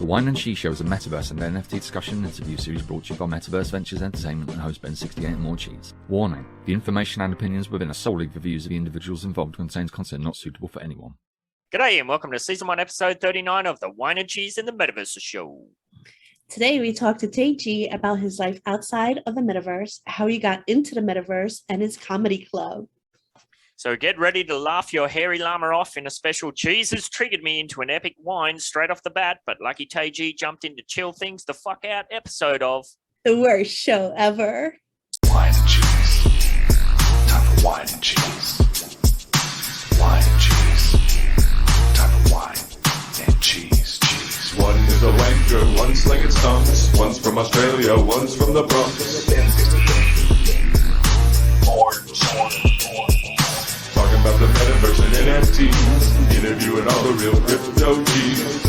The Whine and Cheese Show is a Metaverse and NFT discussion and interview series brought to you by Metaverse Ventures Entertainment and host BEN68 and Morecheeese. Warning: the information and opinions within are solely the views of the individuals involved and contains content not suitable for anyone. G'day and welcome to Season 1, Episode 39 of the Whine and Cheese in the Metaverses Show. Today we talked to Teyg about his life outside of the Metaverse, how he got into the Metaverse, and his comedy club. So get ready to laugh your hairy llama off in a special Cheese has triggered me into an epic whine straight off the bat, but lucky Teyg jumped in to chill things the fuck out episode of The worst show ever. Whine and Cheese. Time for Whine and Cheese. Whine and Cheese. Time for Whine and Cheese. Cheese. One is a wanker, one's slinging stunts. One's from Australia, one's from the Bronx. Talking about the Metaverse and NFTs. Interviewing all the real crypto G's.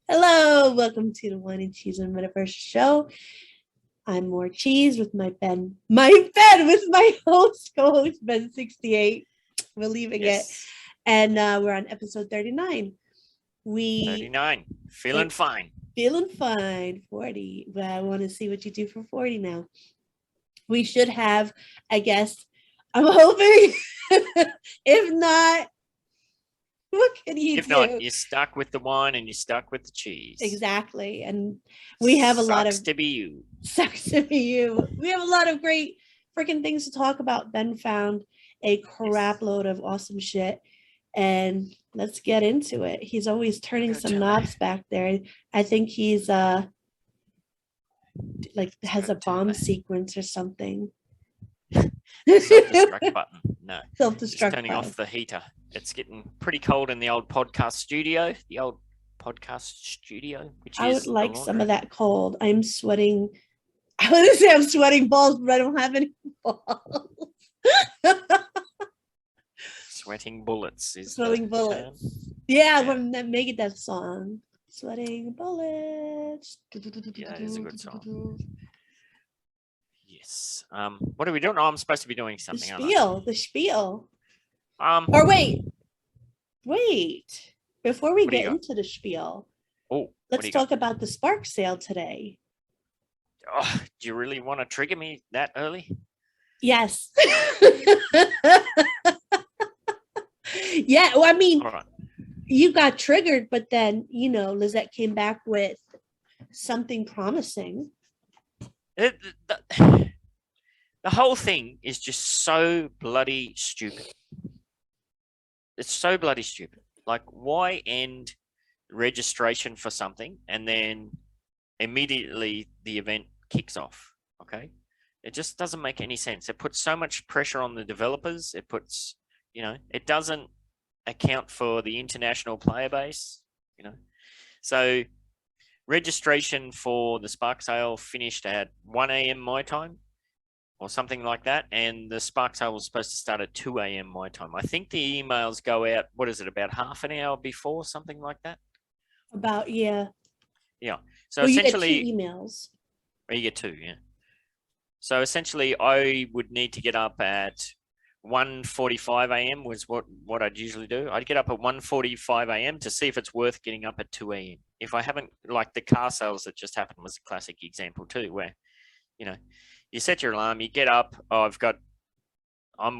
Hello, welcome to the Whine and Cheese and Metaverse show. I'm Morecheeese with my Ben with my co-host BEN68. We're leaving it. And we're on episode 39. 39. Feeling fine. Feeling fine. 40. But I want to see what you do for 40 now. We should have, I guess, I'm hoping. If not, what can you do? If not, you're stuck with the wine and you're stuck with the cheese. Exactly. And we have a lot of... Sucks to be you. Sucks to be you. We have a lot of great freaking things to talk about. Ben found a crap load of awesome shit. And let's get into it. He's always turning some knobs back there. I think he's like has a bomb sequence or something. Self-destruct button. No. Self-destruct Just turning button. off the heater. It's getting pretty cold in the old podcast studio. Which I is would like the some laundry. of that cold. I'm sweating. I want to say I'm sweating balls, but I don't have any balls. Sweating bullets is Sweating the bullets. term. Yeah, from that Megadeth song. Sweating bullets. Yeah, it's a good song. Yes. What are we doing? Oh, I'm supposed to be doing The something. spiel. Aren't I? Or wait. Before we What do you get got? into the spiel, Oh, what let's do you talk got? about the Spark sale today. Oh, do you really want to trigger me that early? Yes. Yeah, well, I mean, All right. you got triggered, but then, Lizette came back with something promising. The whole thing is just so bloody stupid. It's so bloody stupid. Like, why end registration for something and then immediately the event kicks off? Okay. It just doesn't make any sense. It puts so much pressure on the developers. It puts, it doesn't account for the international player base, So registration for the Spark sale finished at 1 a.m. my time or something like that. And the Spark sale was supposed to start at 2 a.m. my time. I think the emails go out, about half an hour before, something like that? About, yeah. Yeah. So Well, essentially... you get 2 emails. Oh, you get 2, yeah. So essentially, I would need to get up at 1:45 a.m. was what I'd usually do. I'd get up at 1:45 a.m. to see if it's worth getting up at 2 a.m. If I haven't, like the car sales that just happened was a classic example too, where, you set your alarm, you get up, I'm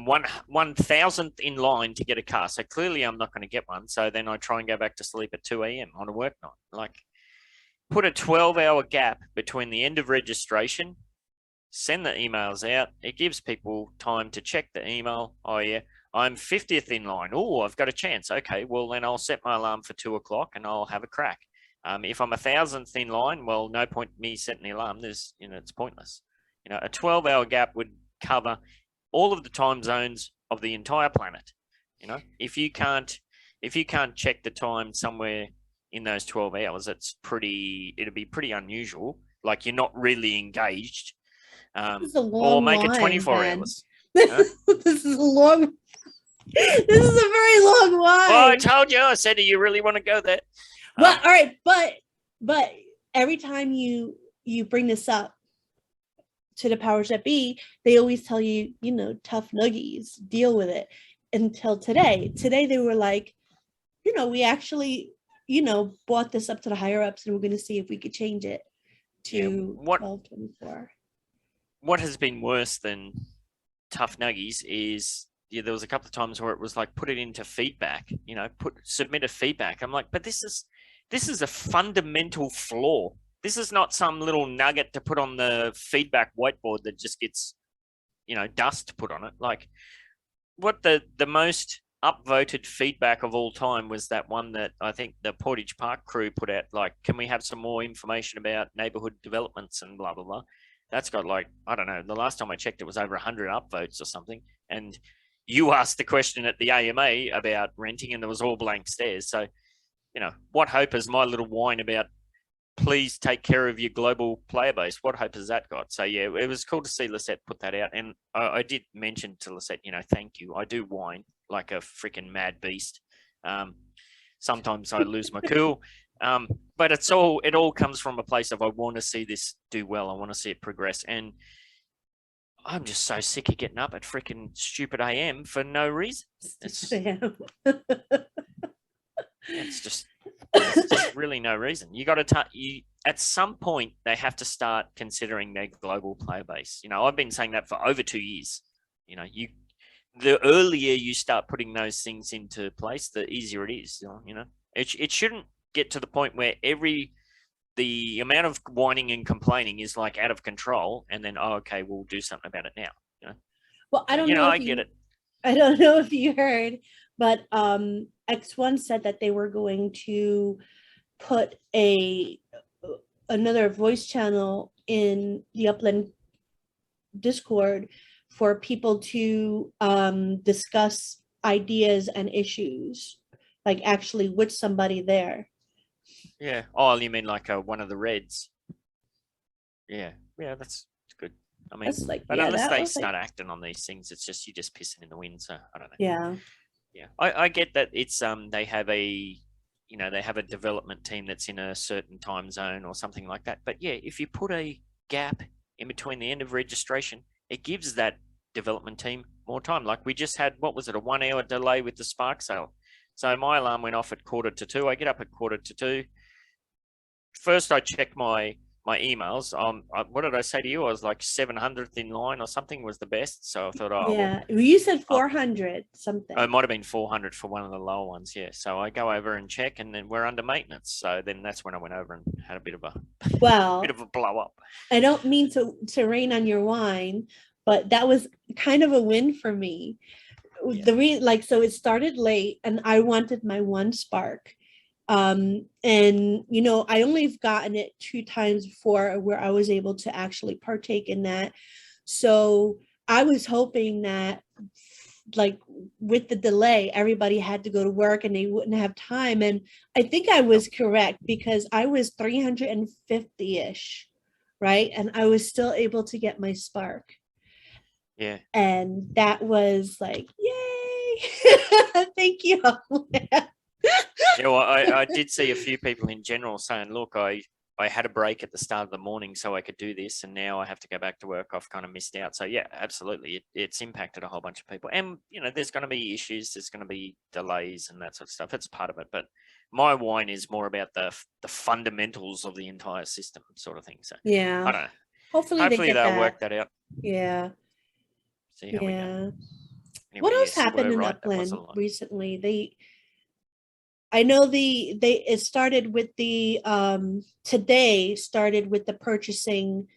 1,000th in line to get a car. So clearly I'm not going to get one. So then I try and go back to sleep at 2 a.m. on a work night. Like, put a 12-hour gap between the end of registration, send the emails out. It gives people time to check the email. Oh, yeah, I'm 50th in line. Oh, I've got a chance. Okay, well, then I'll set my alarm for 2 o'clock and I'll have a crack. If I'm 1,000th in line, well, no point me setting the alarm. There's, it's pointless. A 12-hour gap would cover all of the time zones of the entire planet. If you can't check the time somewhere in those 12 hours, it'd be pretty unusual. Like, you're not really engaged. This is a long Or make it line, 24 man. hours. This is a long. This is a very long wine. Well, I told you. I said, do you really want to go there? Well, all right, but every time you bring this up to the powers that be, they always tell you, tough nuggies, deal with it. Until today. Today they were like, we actually, brought this up to the higher ups, and we're going to see if we could change it to 1224. What has been worse than tough nuggies is there was a couple of times where it was like, put it into feedback, submit a feedback. I'm like, but this is a fundamental flaw. This is not some little nugget to put on the feedback whiteboard that just gets, dust put on it. Like, what the most upvoted feedback of all time was that one that I think the Portage Park crew put out, like, can we have some more information about neighborhood developments and blah, blah, blah. That's got like, I don't know, the last time I checked, it was over 100 upvotes or something. And you asked the question at the AMA about renting and there was all blank stares. So, what hope has my little whine about please take care of your global player base? What hope has that got? So yeah, it was cool to see Lisette put that out. And I did mention to Lisette, thank you. I do whine like a freaking mad beast. Sometimes I lose my cool. But it all comes from a place of, I want to see this do well. I want to see it progress. And I'm just so sick of getting up at freaking stupid AM for no reason. It's just really no reason. You got to at some point they have to start considering their global player base. I've been saying that for over 2 years. The earlier you start putting those things into place, the easier it is. It shouldn't get to the point where the amount of whining and complaining is like out of control, and then okay, we'll do something about it now. Well, I don't know. I get it. I don't know if you heard, but X1 said that they were going to put another voice channel in the Upland Discord for people to discuss ideas and issues, like actually with somebody there. Yeah. Oh, you mean like one of the Reds? Yeah. Yeah, that's good. I mean, but unless they start acting on these things, it's just you're just pissing in the wind. So I don't know. Yeah. Yeah, I get that it's they have a development team that's in a certain time zone or something like that. But yeah, if you put a gap in between the end of registration, it gives that development team more time. Like we just had, what was it, a 1 hour delay with the Spark sale. So my alarm went off at 1:45. I get up at 1:45. First, I check my emails. What did I say to you? I was like 700th in line or something was the best. So I thought, yeah, well, you said 400 something. It might have been 400 for one of the lower ones. Yeah. So I go over and check, and then we're under maintenance. So then that's when I went over and had a bit of a bit of a blow up. I don't mean to rain on your wine, but that was kind of a win for me. Yeah. So it started late, and I wanted my one Spark. And I only have gotten it 2 times before where I was able to actually partake in that. So I was hoping that, like, with the delay, everybody had to go to work and they wouldn't have time. And I think I was correct, because I was 350-ish, right? And I was still able to get my Spark. Yeah. And that was like, yay. Thank you. Yeah, well, I did see a few people in general saying, look, I had a break at the start of the morning so I could do this, and now I have to go back to work. I've kind of missed out. So yeah, absolutely. It's impacted a whole bunch of people. And, there's going to be issues. There's going to be delays and that sort of stuff. It's part of it. But my wine is more about the fundamentals of the entire system sort of thing. So yeah, I don't know. Hopefully they'll work that out. Yeah. See how we go. Anyway, What else happened in Upland recently? I know it started with the today started with the purchasing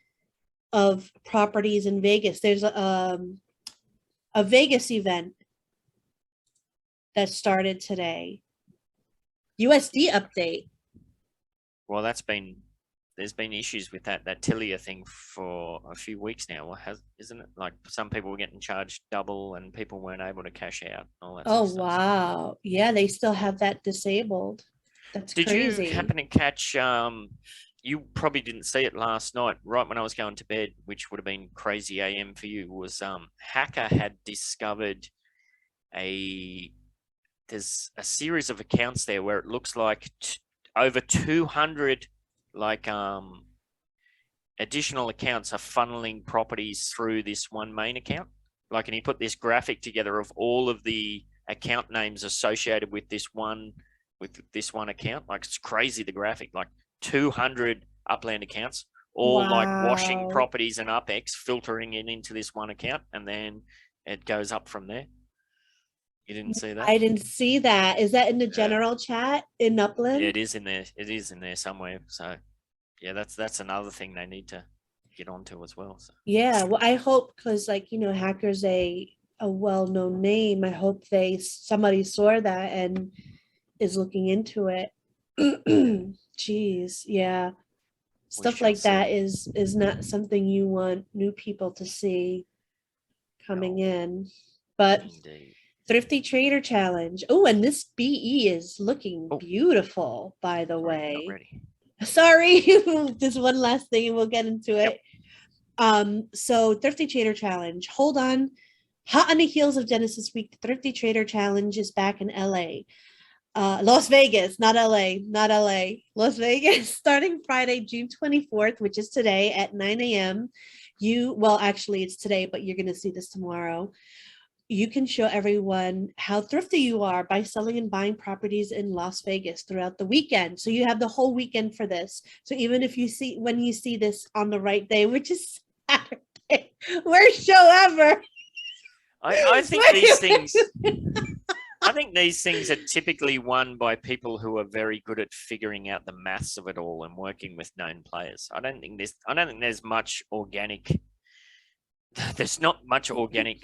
of properties in Vegas. There's a Vegas event that started today. USD update. Well, there's been issues with that Tilia thing for a few weeks now, isn't it? Like some people were getting charged double and people weren't able to cash out. All that sort of stuff. Wow. Yeah, they still have that disabled. That's crazy. Did you happen to catch, you probably didn't see it last night, right when I was going to bed, which would have been crazy AM for you, was Hacker had discovered there's a series of accounts there where it looks like over 200 like additional accounts are funneling properties through this one main account. Like, and he put this graphic together of all of the account names associated with this one account. Like, it's crazy, the graphic, like 200 Upland accounts, all like washing Wow. properties and UpX, filtering it into this one account, and then it goes up from there. You didn't see that? I didn't see that. Is that in the general chat in Upland? Yeah, it is in there. It is in there somewhere. So yeah, that's another thing they need to get onto as well. So. Yeah, well, I hope, because like, you know, Hacker's a well-known name. I hope somebody saw that and is looking into it. Jeez, yeah. Stuff like that is not something you want new people to see coming in. But Indeed. Thrifty Trader Challenge. Oh, and this BE is looking beautiful, by the way. Not ready. Sorry, just one last thing and we'll get into it. So Thrifty Trader Challenge. Hold on. Hot on the heels of Genesis Week, the Thrifty Trader Challenge is back in LA. Las Vegas, not LA, Las Vegas, starting Friday, June 24th, which is today at 9 a.m. Well, actually it's today, but you're going to see this tomorrow. You can show everyone how thrifty you are by selling and buying properties in Las Vegas throughout the weekend. So you have the whole weekend for this. So even if when you see this on the right day, which is Saturday, worst show ever. I think these things. I think these things are typically won by people who are very good at figuring out the maths of it all and working with known players. I don't think there's much organic. There's not much organic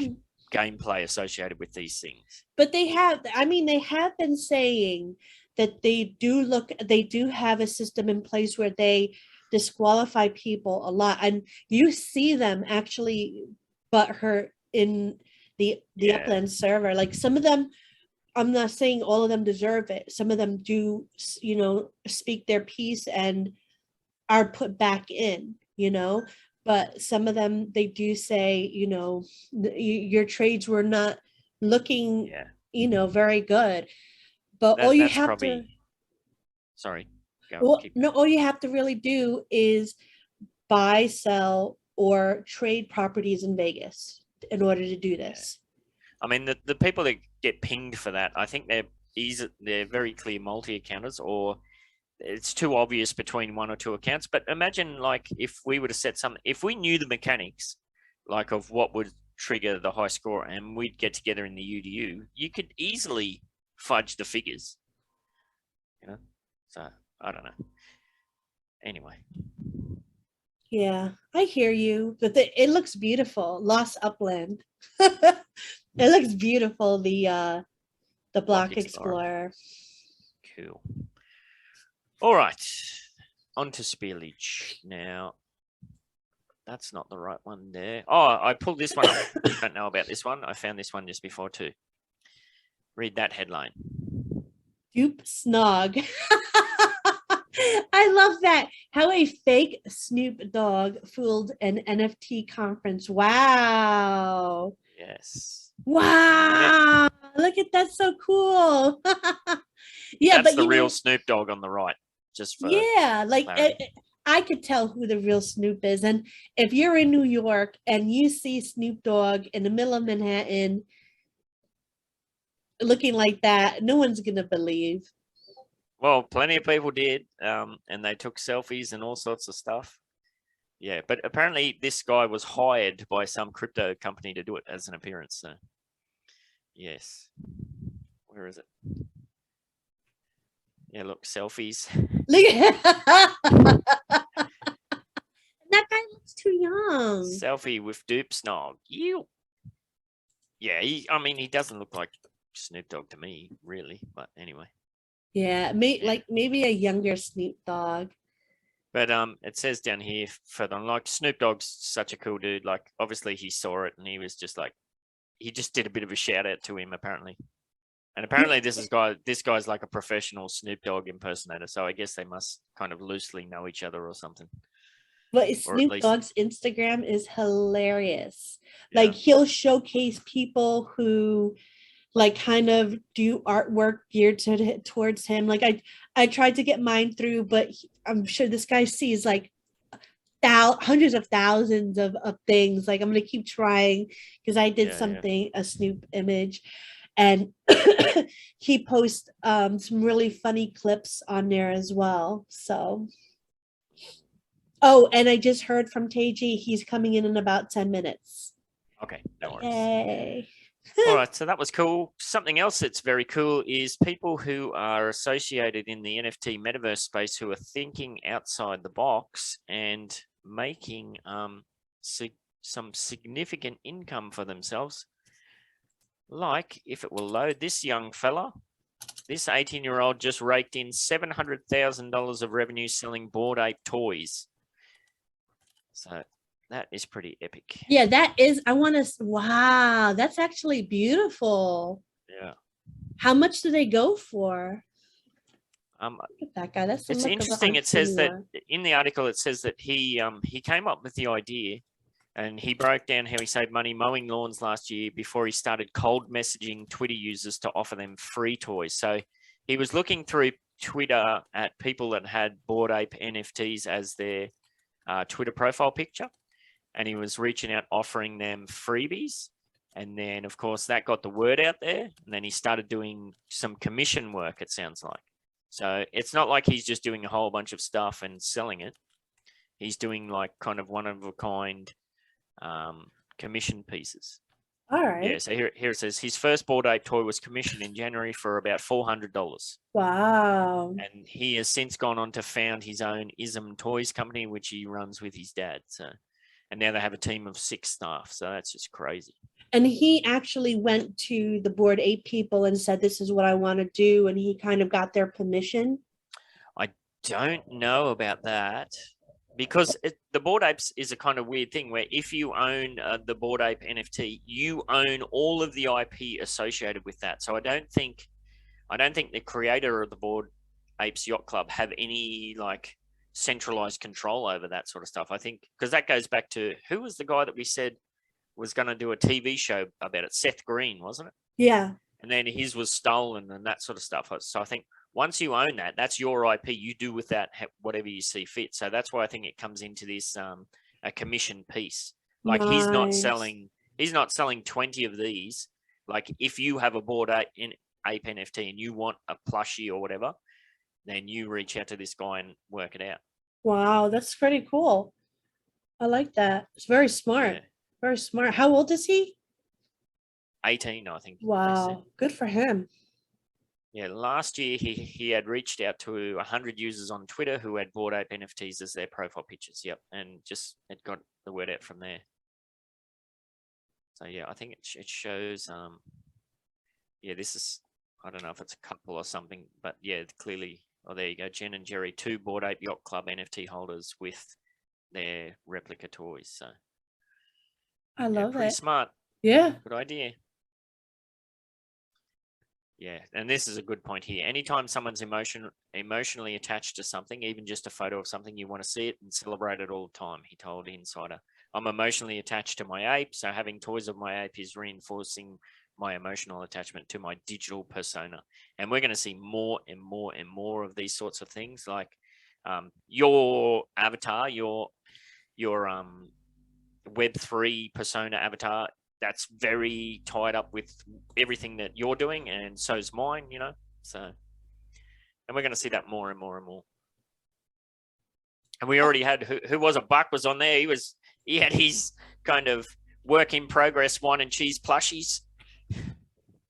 gameplay associated with these things. But they have been saying that they do have a system in place where they disqualify people a lot, and you see them actually butthurt in the Upland server. Like, some of them, I'm not saying all of them deserve it. Some of them do, you know, speak their piece and are put back in, you know, but some of them, they do say, you know, your trades were not looking, you know, very good. But all you have to, sorry. all you have to really do is buy, sell, or trade properties in Vegas in order to do this. I mean, the people that get pinged for that, I think they're very clear multi-accounters, or it's too obvious between one or two accounts. But imagine, like, if we were to set if we knew the mechanics, like, of what would trigger the high score, and we'd get together in the UDU, you could easily fudge the figures, you know? So, I don't know. Anyway. Yeah, I hear you, but it looks beautiful. Lost Upland. It looks beautiful. The Block Explorer. Cool. All right, on to Spearleach now. That's not the right one there. Oh, I pulled this one up. I don't know about this one. I found this one just before too. Read that headline. Dupe Snog. I love that. How a fake Snoop Dogg fooled an NFT conference. Wow. Yes. Wow. Look at that. So cool. Yeah, that's but the real Snoop Dogg on the right. Just for like I could tell who the real Snoop is. And if you're in New York and you see Snoop Dogg in the middle of Manhattan looking like that, no one's gonna believe. Well, plenty of people did, and they took selfies and all sorts of stuff. Yeah, but apparently this guy was hired by some crypto company to do it as an appearance. So, yes. Where is it? Yeah, look, selfies. Look at that guy looks too young. Selfie with Dupe Snog. You. Yeah, he doesn't look like Snoop Dogg to me, really. But anyway. Yeah, maybe a younger Snoop Dogg. But it says down here further on, like, Snoop Dogg's such a cool dude. Like, obviously he saw it and he was just like, he just did a bit of a shout out to him apparently. And apparently this guy's like a professional Snoop Dogg impersonator. So I guess they must kind of loosely know each other or something. But Snoop Dogg's Instagram is hilarious. Yeah. Like, he'll showcase people who like kind of do artwork geared towards him. Like I tried to get mine through, but I'm sure this guy sees like hundreds of thousands of things. Like I'm gonna keep trying because I did something, a Snoop image, and he posts some really funny clips on there as well. So oh, and I just heard from Teyg, he's coming in about 10 minutes. Okay, no worries. Yay. All right, so that was cool. Something else that's very cool is people who are associated in the NFT metaverse space who are thinking outside the box and making some significant income for themselves. Like, if it will load, this young fella, this 18-year-old just raked in $700,000 of revenue selling Bored Ape toys. So that is pretty epic. Yeah, that is, wow, that's actually beautiful. Yeah. How much do they go for? Look at that guy. That's it's interesting. It says that in the article, it says that he came up with the idea and he broke down how he saved money mowing lawns last year before he started cold messaging Twitter users to offer them free toys. So he was looking through Twitter at people that had Bored Ape NFTs as their Twitter profile picture. And he was reaching out, offering them freebies. And then, of course, that got the word out there. And then he started doing some commission work, it sounds like. So it's not like he's just doing a whole bunch of stuff and selling it. He's doing like kind of one-of-a-kind commission pieces. All right. Yeah, so here it says his first Bored Ape toy was commissioned in January for about $400. Wow. And he has since gone on to found his own Ism Toys company, which he runs with his dad. So, and now they have a team of 6 staff. So that's just crazy. And he actually went to the Bored Ape people and said, this is what I want to do. And he kind of got their permission. I don't know about that because the Bored Apes is a kind of weird thing where if you own the Bored Ape NFT, you own all of the IP associated with that. So I don't think the creator of the Bored Apes Yacht Club have any like centralized control over that sort of stuff. I think because that goes back to who was the guy that we said was going to do a TV show about it? Seth Green, wasn't it? Yeah. And then his was stolen and that sort of stuff. So I think once you own that, that's your IP. You do with that whatever you see fit. So that's why I think it comes into this a commission piece. Like nice. he's not selling 20 of these. Like if you have a Bored Ape NFT and you want a plushie or whatever, then you reach out to this guy and work it out. Wow, that's pretty cool. I like that. It's very smart. Yeah. Very smart. How old is he? 18, I think. Wow, good for him. Yeah, last year he had reached out to 100 users on Twitter who had Bored Ape NFTs as their profile pictures. Yep, and just it got the word out from there. So yeah, I think it shows. Yeah, this is, I don't know if it's a couple or something, but yeah, clearly. Oh, there you go. Jen and Jerry, 2 Bored Ape Yacht Club NFT holders with their replica toys. So I love pretty it. smart. Yeah. Good idea. Yeah, and this is a good point here. Anytime someone's emotionally attached to something, even just a photo of something, you want to see it and celebrate it all the time, he told Insider. I'm emotionally attached to my ape, so having toys of my ape is reinforcing my emotional attachment to my digital persona. And we're going to see more and more and more of these sorts of things, like your avatar, your Web3 persona avatar, that's very tied up with everything that you're doing, and so's mine, you know. So, and we're going to see that more and more and more. And we already had who was a Buck was on there. He had his kind of work in progress Whine and Cheese plushies.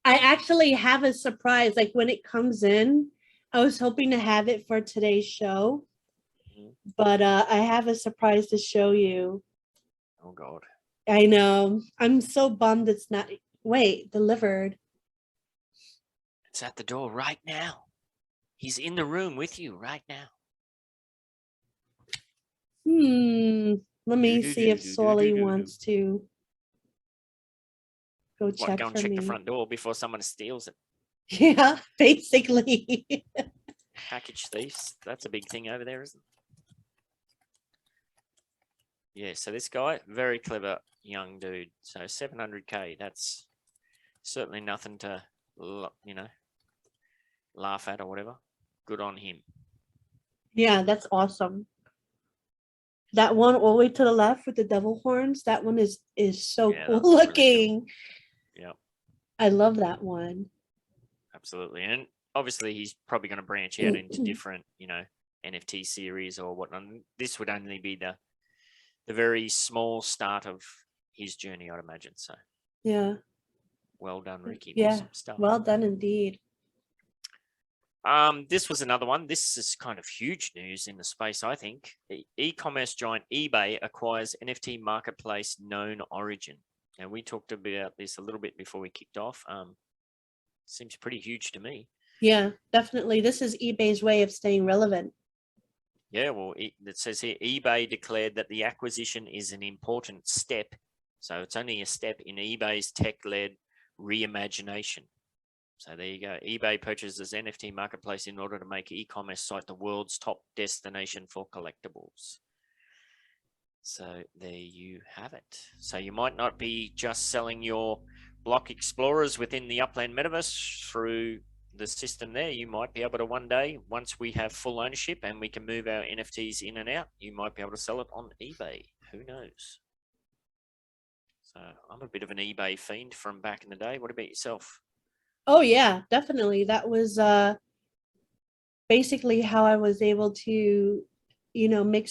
I actually have a surprise. Like when it comes in, I was hoping to have it for today's show, but I have a surprise to show you. Oh God. I know. I'm so bummed it's not. Wait, delivered. It's at the door right now. He's in the room with you right now. Let me see if Solly wants to go check Go and for check me. the front door before someone steals it. Yeah, basically. Package thieves. That's a big thing over there, isn't it? Yeah, so this guy, very clever young dude. So 700K, that's certainly nothing to you know, laugh at or whatever. Good on him. Yeah, that's awesome. That one all the way to the left with the devil horns, that one is so Yeah, cool that's really looking. Yeah, I love that one. absolutely. And obviously he's probably going to branch out into different, you know, NFT series or whatnot. This would only be the very small start of his journey, I'd imagine. So Yeah. well done, Ricky. Yeah. Awesome stuff. Well done indeed. This was another one. This is kind of huge news in the space, I think. E-commerce giant eBay acquires NFT marketplace Known Origin. And we talked about this a little bit before we kicked off. Seems pretty huge to me. Yeah, definitely. This is eBay's way of staying relevant. Yeah, well, it says here, eBay declared that the acquisition is an important step. So it's only a step in eBay's tech-led reimagination. So there you go. eBay purchases NFT marketplace in order to make e-commerce site the world's top destination for collectibles. So there you have it. So you might not be just selling your block explorers within the Upland Metaverse through the system there. You might be able to one day, once we have full ownership and we can move our NFTs in and out, you might be able to sell it on eBay. Who knows? So I'm a bit of an eBay fiend from back in the day. What about yourself? Oh yeah, definitely. That was basically how I was able to, you know, make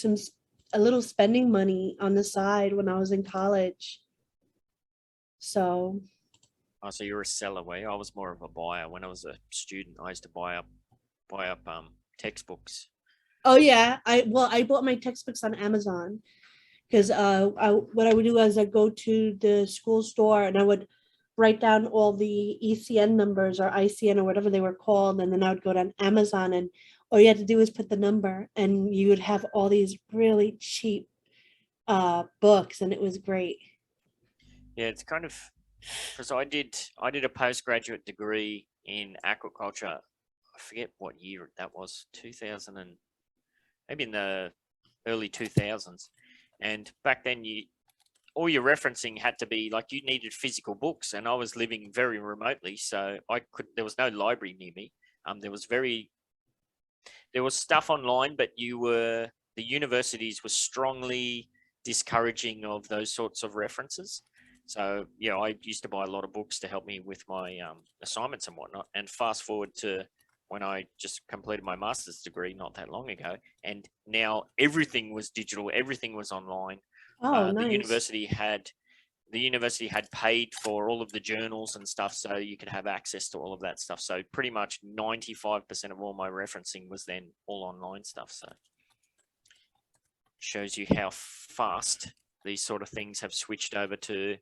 a little spending money on the side when I was in college. So Oh, so you're a seller, were you? I was more of a buyer. When I was a student, I used to buy up textbooks. oh yeah, I bought my textbooks on Amazon because what I would do is I go to the school store and I would write down all the ECN numbers or ICN or whatever they were called, and then I would go down Amazon and all you had to do is put the number and you would have all these really cheap books, and it was great. Yeah, it's kind of because I did a postgraduate degree in aquaculture. I forget what year that was, 2000 and maybe in the early 2000s. And back then all your referencing had to be like you needed physical books, and I was living very remotely, so there was no library near me. There was stuff online, but the universities were strongly discouraging of those sorts of references. So yeah, I used to buy a lot of books to help me with my assignments and whatnot. And fast forward to when I just completed my master's degree not that long ago, and now everything was digital, everything was online. Oh, nice. The university had paid for all of the journals and stuff, so you could have access to all of that stuff. So pretty much 95% of all my referencing was then all online stuff. So shows you how fast these sort of things have switched over to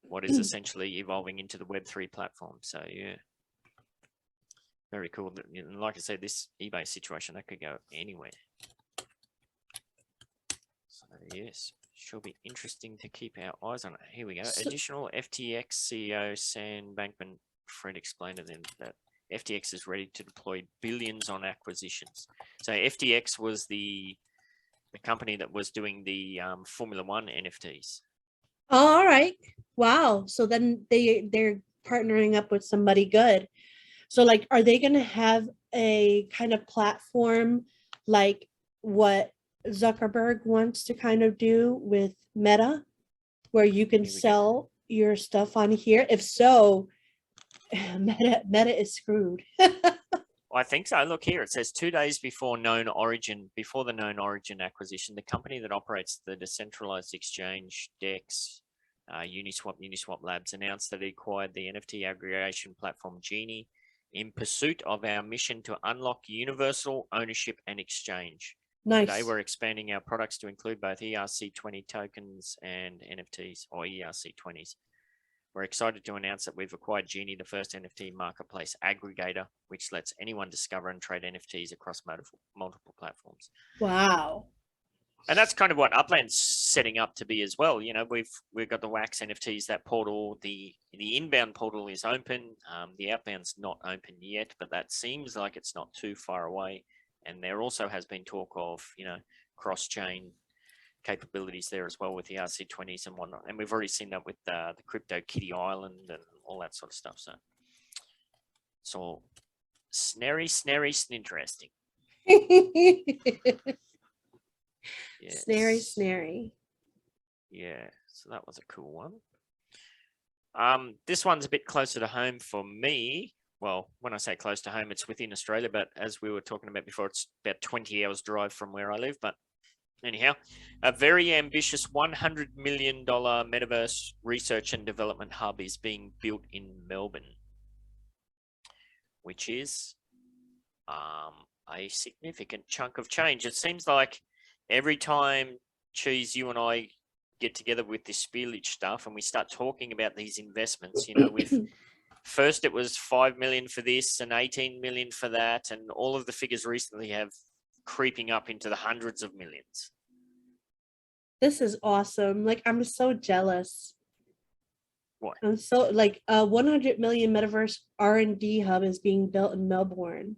what is essentially evolving into the Web3 platform. So yeah, very cool. And like I said, this eBay situation, that could go anywhere. So yes, should be interesting to keep our eyes on it. Here we go. Additional FTX CEO Sam Bankman-Fried explained to them that FTX is ready to deploy billions on acquisitions. So FTX was the company that was doing the Formula One NFTs. Oh, all right. Wow. So then they're partnering up with somebody good. So like, are they going to have a kind of platform like what Zuckerberg wants to kind of do with Meta, where you can sell your stuff on here? If so, Meta is screwed. I think so. Look here, it says 2 days before the Known Origin acquisition, the company that operates the decentralized exchange DEX, Uniswap Labs, announced that it acquired the NFT aggregation platform Genie in pursuit of our mission to unlock universal ownership and exchange. Nice. Today, we're expanding our products to include both ERC20 tokens and NFTs, or ERC20s. We're excited to announce that we've acquired Genie, the first NFT marketplace aggregator, which lets anyone discover and trade NFTs across multiple platforms. Wow. And that's kind of what Upland's setting up to be as well. You know, we've got the Wax NFTs, that portal, the inbound portal is open. The outbound's not open yet, but that seems like it's not too far away. And there also has been talk of, you know, cross-chain capabilities there as well with the RC20s and whatnot. And we've already seen that with the Crypto Kitty Island and all that sort of stuff. So It's all snary, interesting. Yes. Snary. Yeah, so that was a cool one. This one's a bit closer to home for me. Well, when I say close to home, it's within Australia, but as we were talking about before, it's about 20 hours drive from where I live. But anyhow, a very ambitious $100 million Metaverse research and development hub is being built in Melbourne, which is a significant chunk of change. It seems like every time, Cheese, you and I get together with this spillage stuff and we start talking about these investments, you know, with first it was 5 million for this and 18 million for that, and all of the figures recently have creeping up into the hundreds of millions. This is awesome. Like, I'm so jealous. Why? I'm so like 100 million Metaverse R&D hub is being built in Melbourne.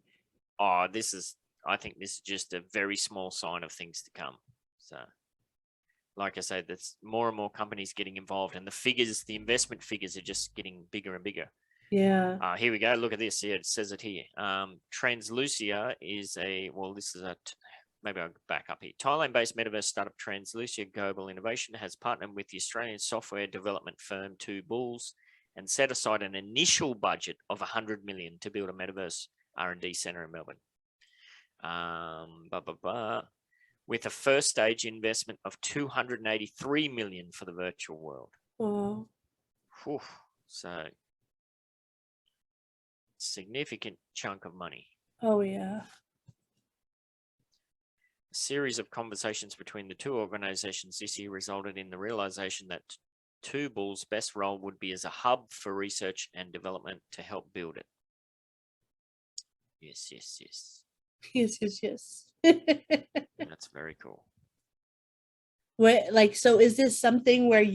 Oh, I think this is just a very small sign of things to come. So, like I said, there's more and more companies getting involved, and the investment figures are just getting bigger and bigger. Yeah. Here we go. Look at this. Yeah, it says it here. Translucia is maybe I'll back up here. Thailand-based Metaverse startup Translucia Global Innovation has partnered with the Australian software development firm Two Bulls and set aside an initial budget of 100 million to build a Metaverse R&D centre in Melbourne. With a first stage investment of 283 million for the virtual world. Oh. Whew. So significant chunk of money. Oh yeah. A series of conversations between the two organizations this year resulted in the realization that Two Bulls' best role would be as a hub for research and development to help build it. Yes. Yes. That's very cool. So is this something where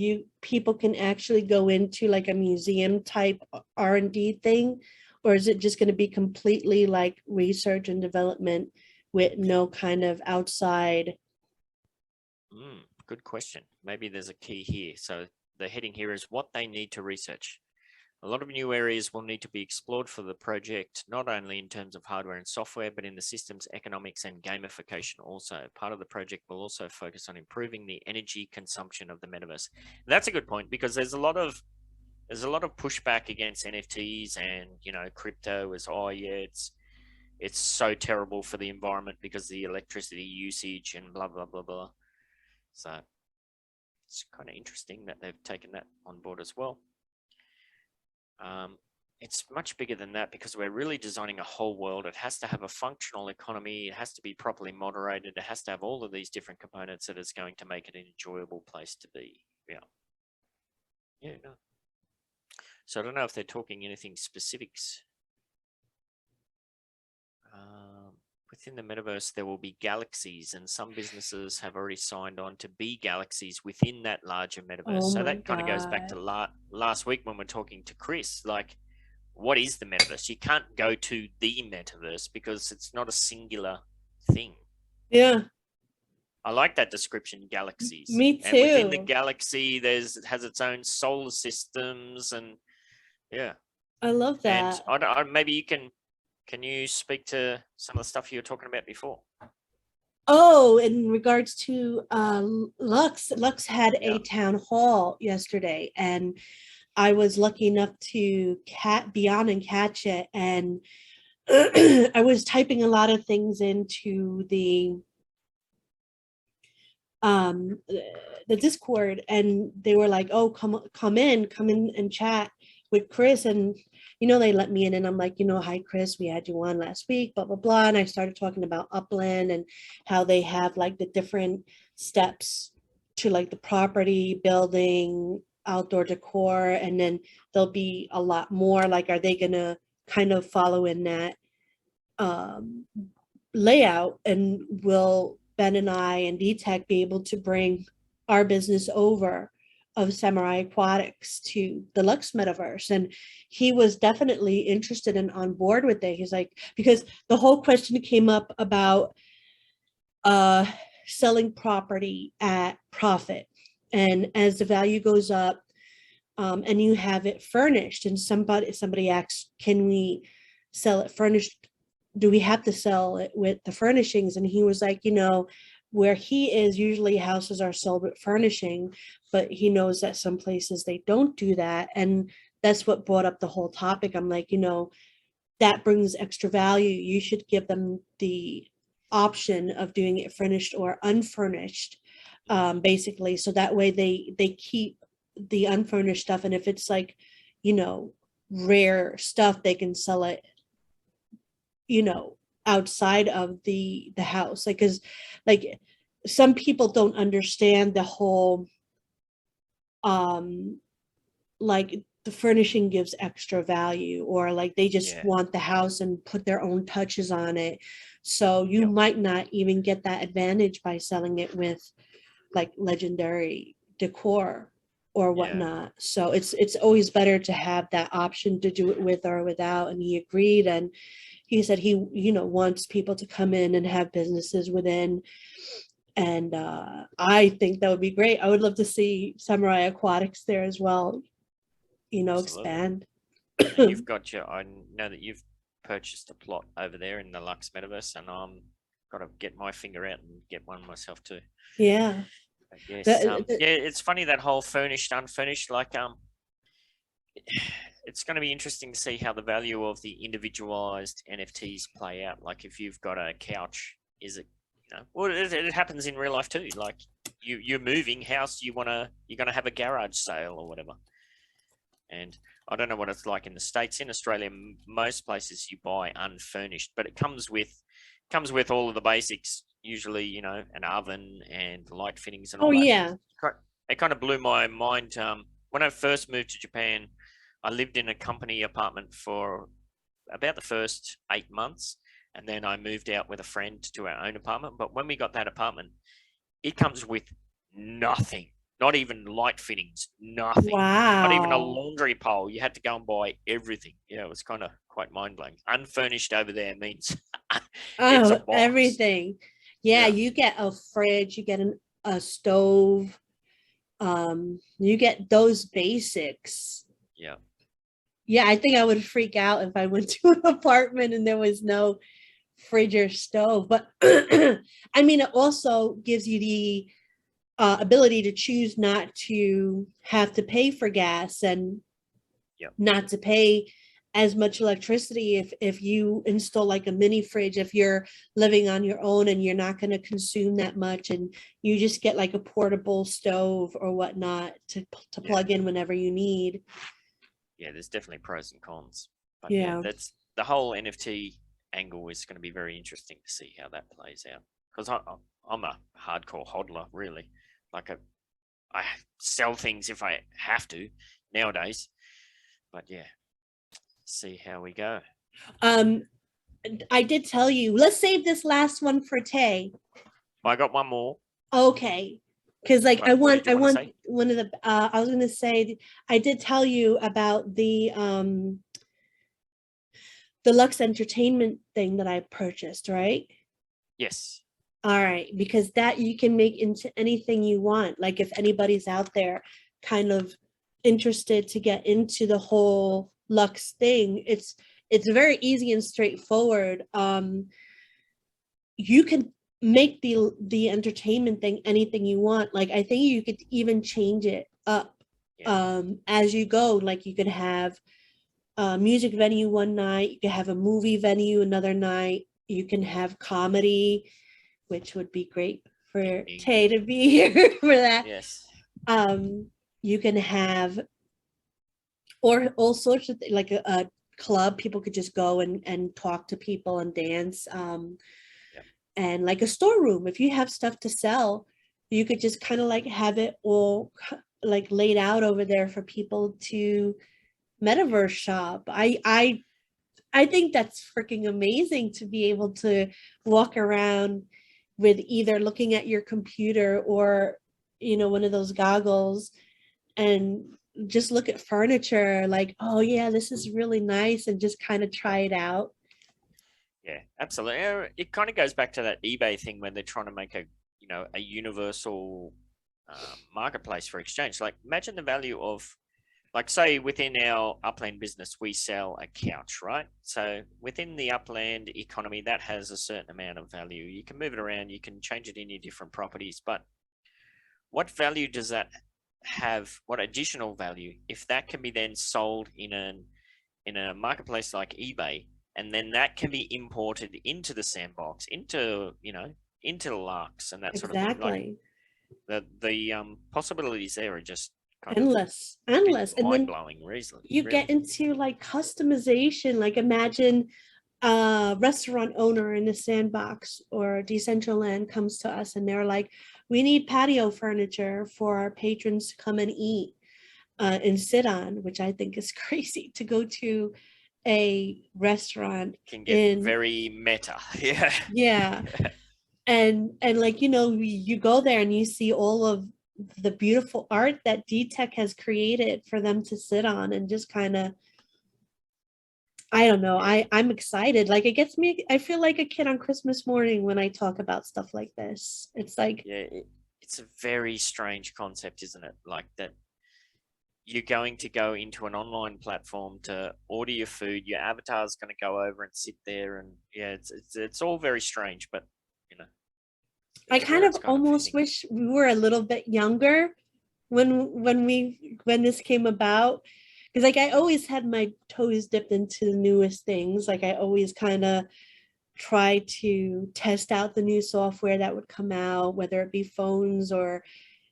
people can actually go into like a museum type R&D thing, or is it just going to be completely like research and development with no kind of outside? Good question. Maybe there's a key here. So the heading here is what they need to research. A lot of new areas will need to be explored for the project, not only in terms of hardware and software, but in the systems, economics, and gamification also. Part of the project will also focus on improving the energy consumption of the metaverse. That's a good point, because there's a lot of pushback against NFTs and, you know, crypto as, oh yeah, it's so terrible for the environment because of the electricity usage and blah, blah, blah, blah. So it's kind of interesting that they've taken that on board as well. It's much bigger than that because we're really designing a whole world. It has to have a functional economy. It has to be properly moderated. It has to have all of these different components that is going to make it an enjoyable place to be. Yeah. No. So I don't know if they're talking anything specifics. Within the metaverse, there will be galaxies, and some businesses have already signed on to be galaxies within that larger metaverse. Oh so my that kind of goes back to last week when we're talking to Chris, like, what is the metaverse? You can't go to the metaverse because it's not a singular thing. Yeah. I like that description, galaxies. Me too. And within the galaxy, it has its own solar systems, and yeah. I love that. And maybe you can you speak to some of the stuff you were talking about before? Oh, in regards to Lux had a town hall yesterday, and I was lucky enough to be on and catch it. And I was typing a lot of things into the Discord, and they were like, oh, come in and chat with Chris. And they let me in, and I'm like, hi Chris, we had you on last week, blah blah blah. And I started talking about Upland and how they have like the different steps to like the property building, outdoor decor, and then there'll be a lot more. Like, are they gonna kind of follow in that layout, and will Ben and I and D-Tech be able to bring our business over of Samurai Aquatics to the Lux Metaverse? And he was definitely interested and on board with it. He's like, because the whole question came up about selling property at profit, and as the value goes up, and you have it furnished, and somebody asks, can we sell it furnished? Do we have to sell it with the furnishings? And he was like, where he is, usually houses are sold with furnishing, but he knows that some places they don't do that. And that's what brought up the whole topic. I'm like, that brings extra value. You should give them the option of doing it furnished or unfurnished, basically. So that way they keep the unfurnished stuff. And if it's like, rare stuff, they can sell it, outside of the house. Like, cause like some people don't understand the whole, like the furnishing gives extra value, or like they just want the house and put their own touches on it. So you might not even get that advantage by selling it with like legendary decor or whatnot. So it's always better to have that option to do it with or without. And he agreed. And he said he, wants people to come in and have businesses within. And I think that would be great. I would love to see Samurai Aquatics there as well, expand. You've got I know that you've purchased a plot over there in the Lux Metaverse, and I'm got to get my finger out and get one myself too. Yeah. But yes, it's funny, that whole furnished, unfurnished, like, it's going to be interesting to see how the value of the individualized NFTs play out. Like if you've got a couch, is it, well, it happens in real life too. Like you're moving house, you're going to have a garage sale or whatever. And I don't know what it's like in the States. In Australia, most places you buy unfurnished, but it comes with all of the basics, usually, an oven and light fittings and all that. Yeah. It kind of blew my mind. When I first moved to Japan, I lived in a company apartment for about the first 8 months, and then I moved out with a friend to our own apartment. But when we got that apartment, it comes with nothing, not even light fittings, nothing. Wow. Not even a laundry pole. You had to go and buy everything. Yeah, it was kind of quite mind-blowing. Unfurnished over there means it's a box. Everything. Yeah, you get a fridge, you get a stove, you get those basics. Yeah. Yeah, I think I would freak out if I went to an apartment and there was no fridge or stove. But I mean, it also gives you the ability to choose not to have to pay for gas and not to pay as much electricity if you install like a mini fridge, if you're living on your own and you're not going to consume that much, and you just get like a portable stove or whatnot to plug in whenever you need. Yeah, there's definitely pros and cons. But yeah, that's the whole NFT angle is going to be very interesting to see how that plays out. Because I'm a hardcore hodler, really. Like I sell things if I have to nowadays. But yeah, see how we go. I did tell you, let's save this last one for Tay. I got one more. Okay. Because like I want one of the I was gonna say, I did tell you about the Lux Entertainment thing that I purchased, right? Yes. All right, because that you can make into anything you want. Like if anybody's out there kind of interested to get into the whole Lux thing, it's very easy and straightforward. You can make the entertainment thing anything you want. Like I think you could even change it up as you go. Like you could have a music venue one night, you could have a movie venue another night, you can have comedy, which would be great for Tay to be here for that. Yes. You can have or all sorts of like a club, people could just go and talk to people and dance. And like a storeroom, if you have stuff to sell, you could just kind of like have it all like laid out over there for people to Metaverse shop. I think that's freaking amazing to be able to walk around with either looking at your computer or, one of those goggles and just look at furniture like, oh yeah, this is really nice, and just kind of try it out. Yeah, absolutely. It kind of goes back to that eBay thing when they're trying to make a universal marketplace for exchange. Like imagine the value of like say within our Upland business, we sell a couch, right? So within the Upland economy, that has a certain amount of value. You can move it around, you can change it in your different properties, but what value does that have? What additional value if that can be then sold in a marketplace like eBay, and then that can be imported into the sandbox, into into the Larks and that sort of thing. Like the possibilities there are just kind endless, of endless, and then mind-blowing. You get into like customization. Like imagine a restaurant owner in the sandbox or Decentraland comes to us and they're like, we need patio furniture for our patrons to come and eat and sit on, which I think is crazy to go to a restaurant. Can get very meta. Yeah. Yeah. And like, you go there and you see all of the beautiful art that D-Tech has created for them to sit on, and just kind of, I don't know, I'm excited. Like, it gets me, I feel like a kid on Christmas morning when I talk about stuff like this. It's like, yeah, it's a very strange concept, isn't it? Like that you're going to go into an online platform to order your food, your avatar's going to go over and sit there, and yeah, it's all very strange, but I kind of almost wish we were a little bit younger when this came about, because like I always had my toes dipped into the newest things. Like I always kind of try to test out the new software that would come out, whether it be phones or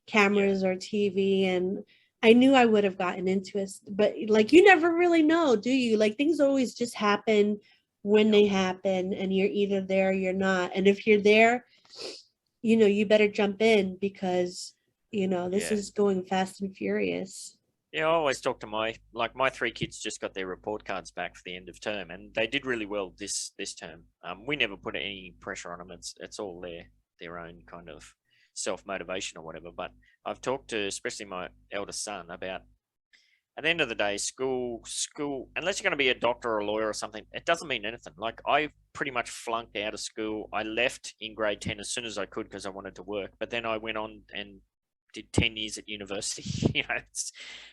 cameras or TV, and I knew I would have gotten into it, but like you never really know, do you? Like things always just happen when they happen, and you're either there or you're not. And if you're there, you better jump in, because this is going fast and furious. Yeah, I always talk to my 3 kids just got their report cards back for the end of term, and they did really well this term. We never put any pressure on them. It's all their own kind of self-motivation or whatever. But I've talked to especially my eldest son about, at the end of the day, school, unless you're going to be a doctor or a lawyer or something, it doesn't mean anything. Like I pretty much flunked out of school. I left in grade 10 as soon as I could because I wanted to work. But then I went on and did 10 years at university.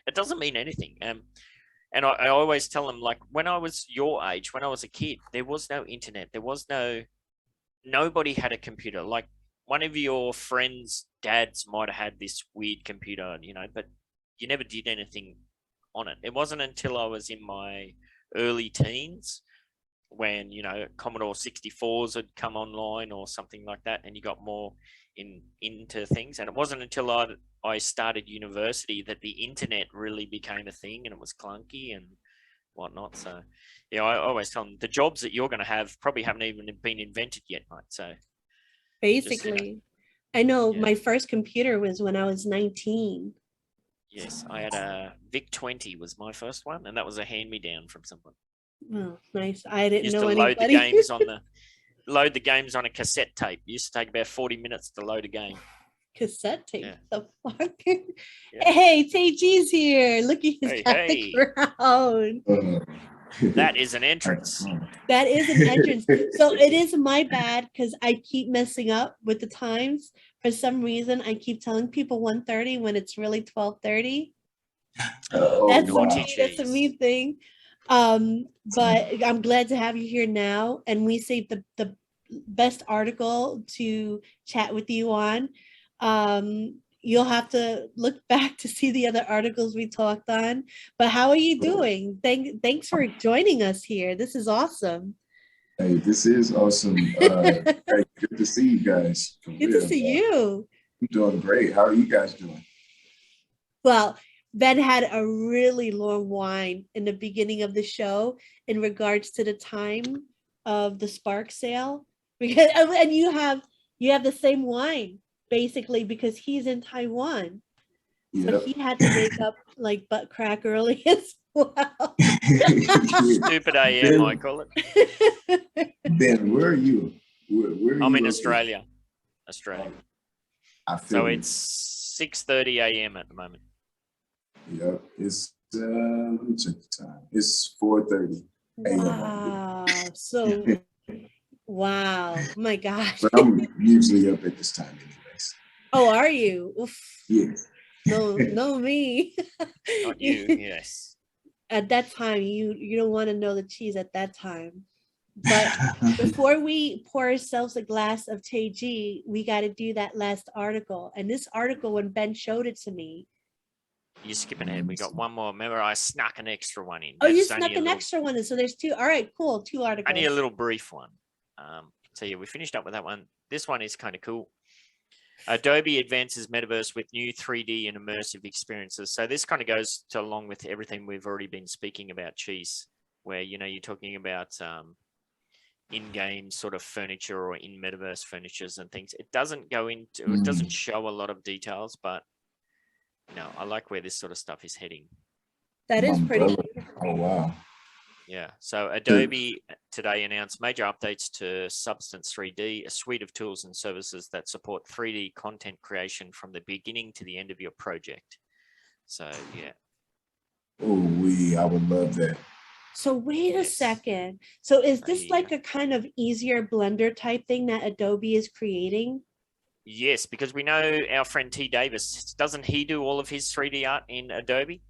It doesn't mean anything. And I always tell them, like, when I was your age, when I was a kid, there was no internet. There was nobody had a computer. Like one of your friends' dads might have had this weird computer, but you never did anything on it. It wasn't until I was in my early teens when Commodore 64s had come online or something like that, and you got more into things. And it wasn't until I started university that the internet really became a thing, and it was clunky and whatnot. So yeah, I always tell them the jobs that you're going to have probably haven't even been invented yet, mate. So basically, I know my first computer was when I was 19. Yes, I had a VIC-20 was my first one, and that was a hand-me-down from someone. Oh, nice. I didn't used know to anybody. load the games on a cassette tape. It used to take about 40 minutes to load a game. Cassette tape? Yeah. The fuck? Yeah. Hey, Teyg24 here. Look at his background. That is an entrance. That is an entrance. So it is my bad because I keep messing up with the times. For some reason, I keep telling people 1:30 when it's really 12:30. That's a me thing. But I'm glad to have you here now. And we saved the best article to chat with you on. You'll have to look back to see the other articles we talked on. But how are you doing? Thanks for joining us here. This is awesome. Hey, this is awesome. Hey, good to see you guys. Good to see you. I'm doing great. How are you guys doing? Well, Ben had a really long whine in the beginning of the show in regards to the time of the Spark sale, because and you have the same whine basically because he's in Taiwan. Yep. So he had to wake up like butt crack early as well. Stupid AM, I call it. Ben, where are you? Where are I'm you in Australia. So it. it's 6:30 AM at the moment. Yep, it's let me check the time. It's 4:30 a.m. Wow. So wow. Oh my gosh. But I'm usually up at this time anyways. Oh, are you? Oof. Yes. No, me. Not you. Yes. At that time, you don't want to know the cheese at that time. But before we pour ourselves a glass of Teyg, we got to do that last article. And this article, when Ben showed it to me. You're skipping ahead. We got one more. Remember, I snuck an extra one in. Oh, you That's snuck only a an little- extra one. So there's 2. All right, cool. 2 articles. Only a little brief one. So yeah, we finished up with that one. This one is kind of cool. Adobe advances Metaverse with new 3D and immersive experiences. So this kind of goes along with everything we've already been speaking about, Cheese, where, you know, you're talking about in-game sort of furniture or in Metaverse furnitures and things. It doesn't go into, it doesn't show a lot of details, but, you know, I like where this sort of stuff is heading. That is pretty. Umbrella. Oh, wow. Yeah, so Adobe today announced major updates to Substance 3D, a suite of tools and services that support 3D content creation from the beginning to the end of your project. So, yeah. Oh, I would love that. So wait a Yes. second. So is this Yeah. like a kind of easier Blender type thing that Adobe is creating? Yes, because we know our friend T. Davis, doesn't he do all of his 3D art in Adobe?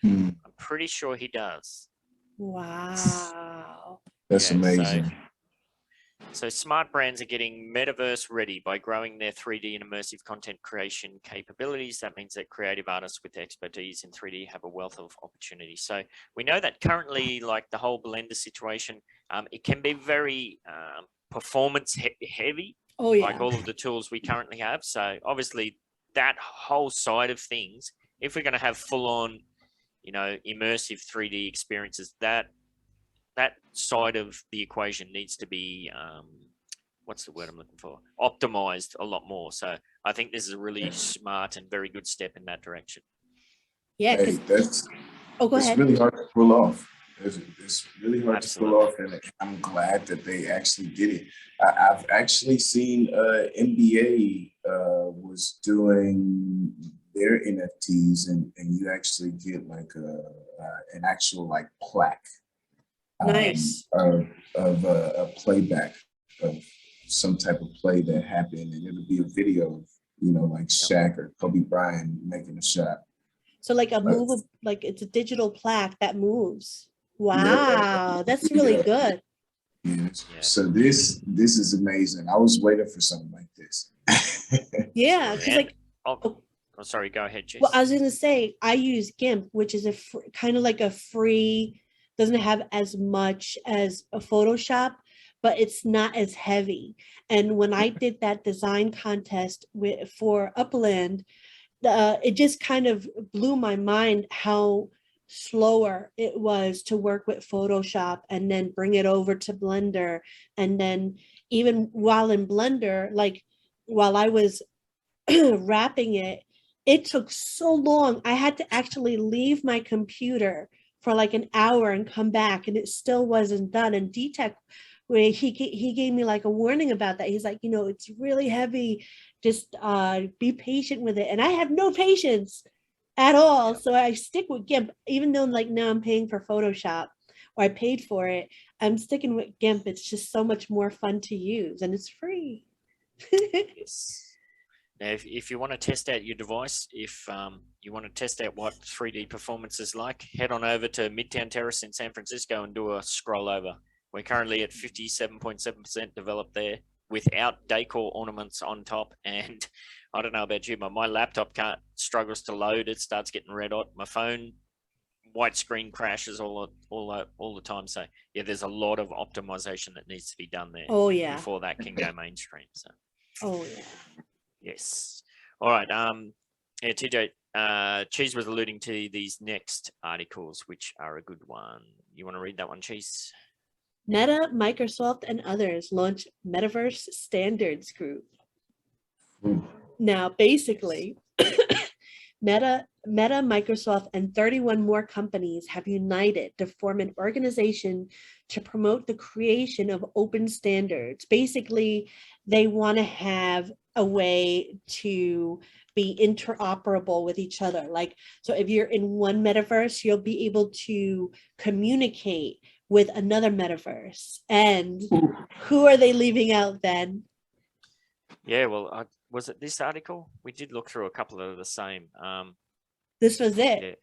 Hmm. I'm pretty sure he does. Wow. That's Yeah, amazing. So smart brands are getting Metaverse ready by growing their 3D and immersive content creation capabilities. That means that creative artists with expertise in 3D have a wealth of opportunities. So we know that currently, like the whole Blender situation, it can be very performance heavy, Oh yeah. like all of the tools we currently have. So obviously that whole side of things, if we're going to have full on, you know, immersive 3D experiences, that side of the equation needs to be, what's the word I'm looking for? Optimized a lot more. So I think this is a really smart and very good step in that direction. Yeah. Hey, that's Oh, go it's ahead. really hard to pull off. It's really hard Absolutely. to pull off, and I'm glad that they actually did it. I've actually seen NBA was doing their NFTs, and you actually get like an actual like plaque Nice. of a playback of some type of play that happened, and it'll be a video of, you know, like Shaq or Kobe Bryant making a shot. So like a move, like it's a digital plaque that moves. Wow, that's really good. Yes. So this is amazing. I was waiting for something like this. Yeah, because like, oh, sorry, go ahead, Jess. well, I was gonna say I use GIMP, which is a kind of like a free, doesn't have as much as a Photoshop, but it's not as heavy. And when I did that design contest for Upland, it just kind of blew my mind how slower it was to work with Photoshop and then bring it over to Blender. And then even while in Blender, like while I was wrapping it, it took so long. I had to actually leave my computer for like an hour and come back, and it still wasn't done. And DTech, where he gave me like a warning about that. He's like, you know, it's really heavy. Just be patient with it. And I have no patience at all. So I stick with GIMP, even though like now I'm paying for Photoshop, or I paid for it. I'm sticking with GIMP. It's just so much more fun to use, and it's free. Yes. Now, if you want to test out your device, if you want to test out what 3D performance is like, head on over to Midtown Terrace in San Francisco and do a scroll over. We're currently at 57.7% developed there without decor ornaments on top. And I don't know about you, but my laptop struggles to load. It starts getting red hot. My phone, white screen crashes all the time. So yeah, there's a lot of optimization that needs to be done there. Oh yeah. Before that can go mainstream. So. Oh yeah. Yes. All right. Yeah, TJ, Cheese was alluding to these next articles, which are a good one. You want to read that one, Cheese? Meta, Microsoft, and others launch Metaverse Standards Group. Now, basically, Meta, Microsoft, and 31 more companies have united to form an organization to promote the creation of open standards. Basically, they want to have a way to be interoperable with each other. Like, so if you're in one metaverse, you'll be able to communicate with another metaverse. And who are they leaving out then? Yeah, well, was it this article? We did look through a couple that are the same. This was it. Yeah.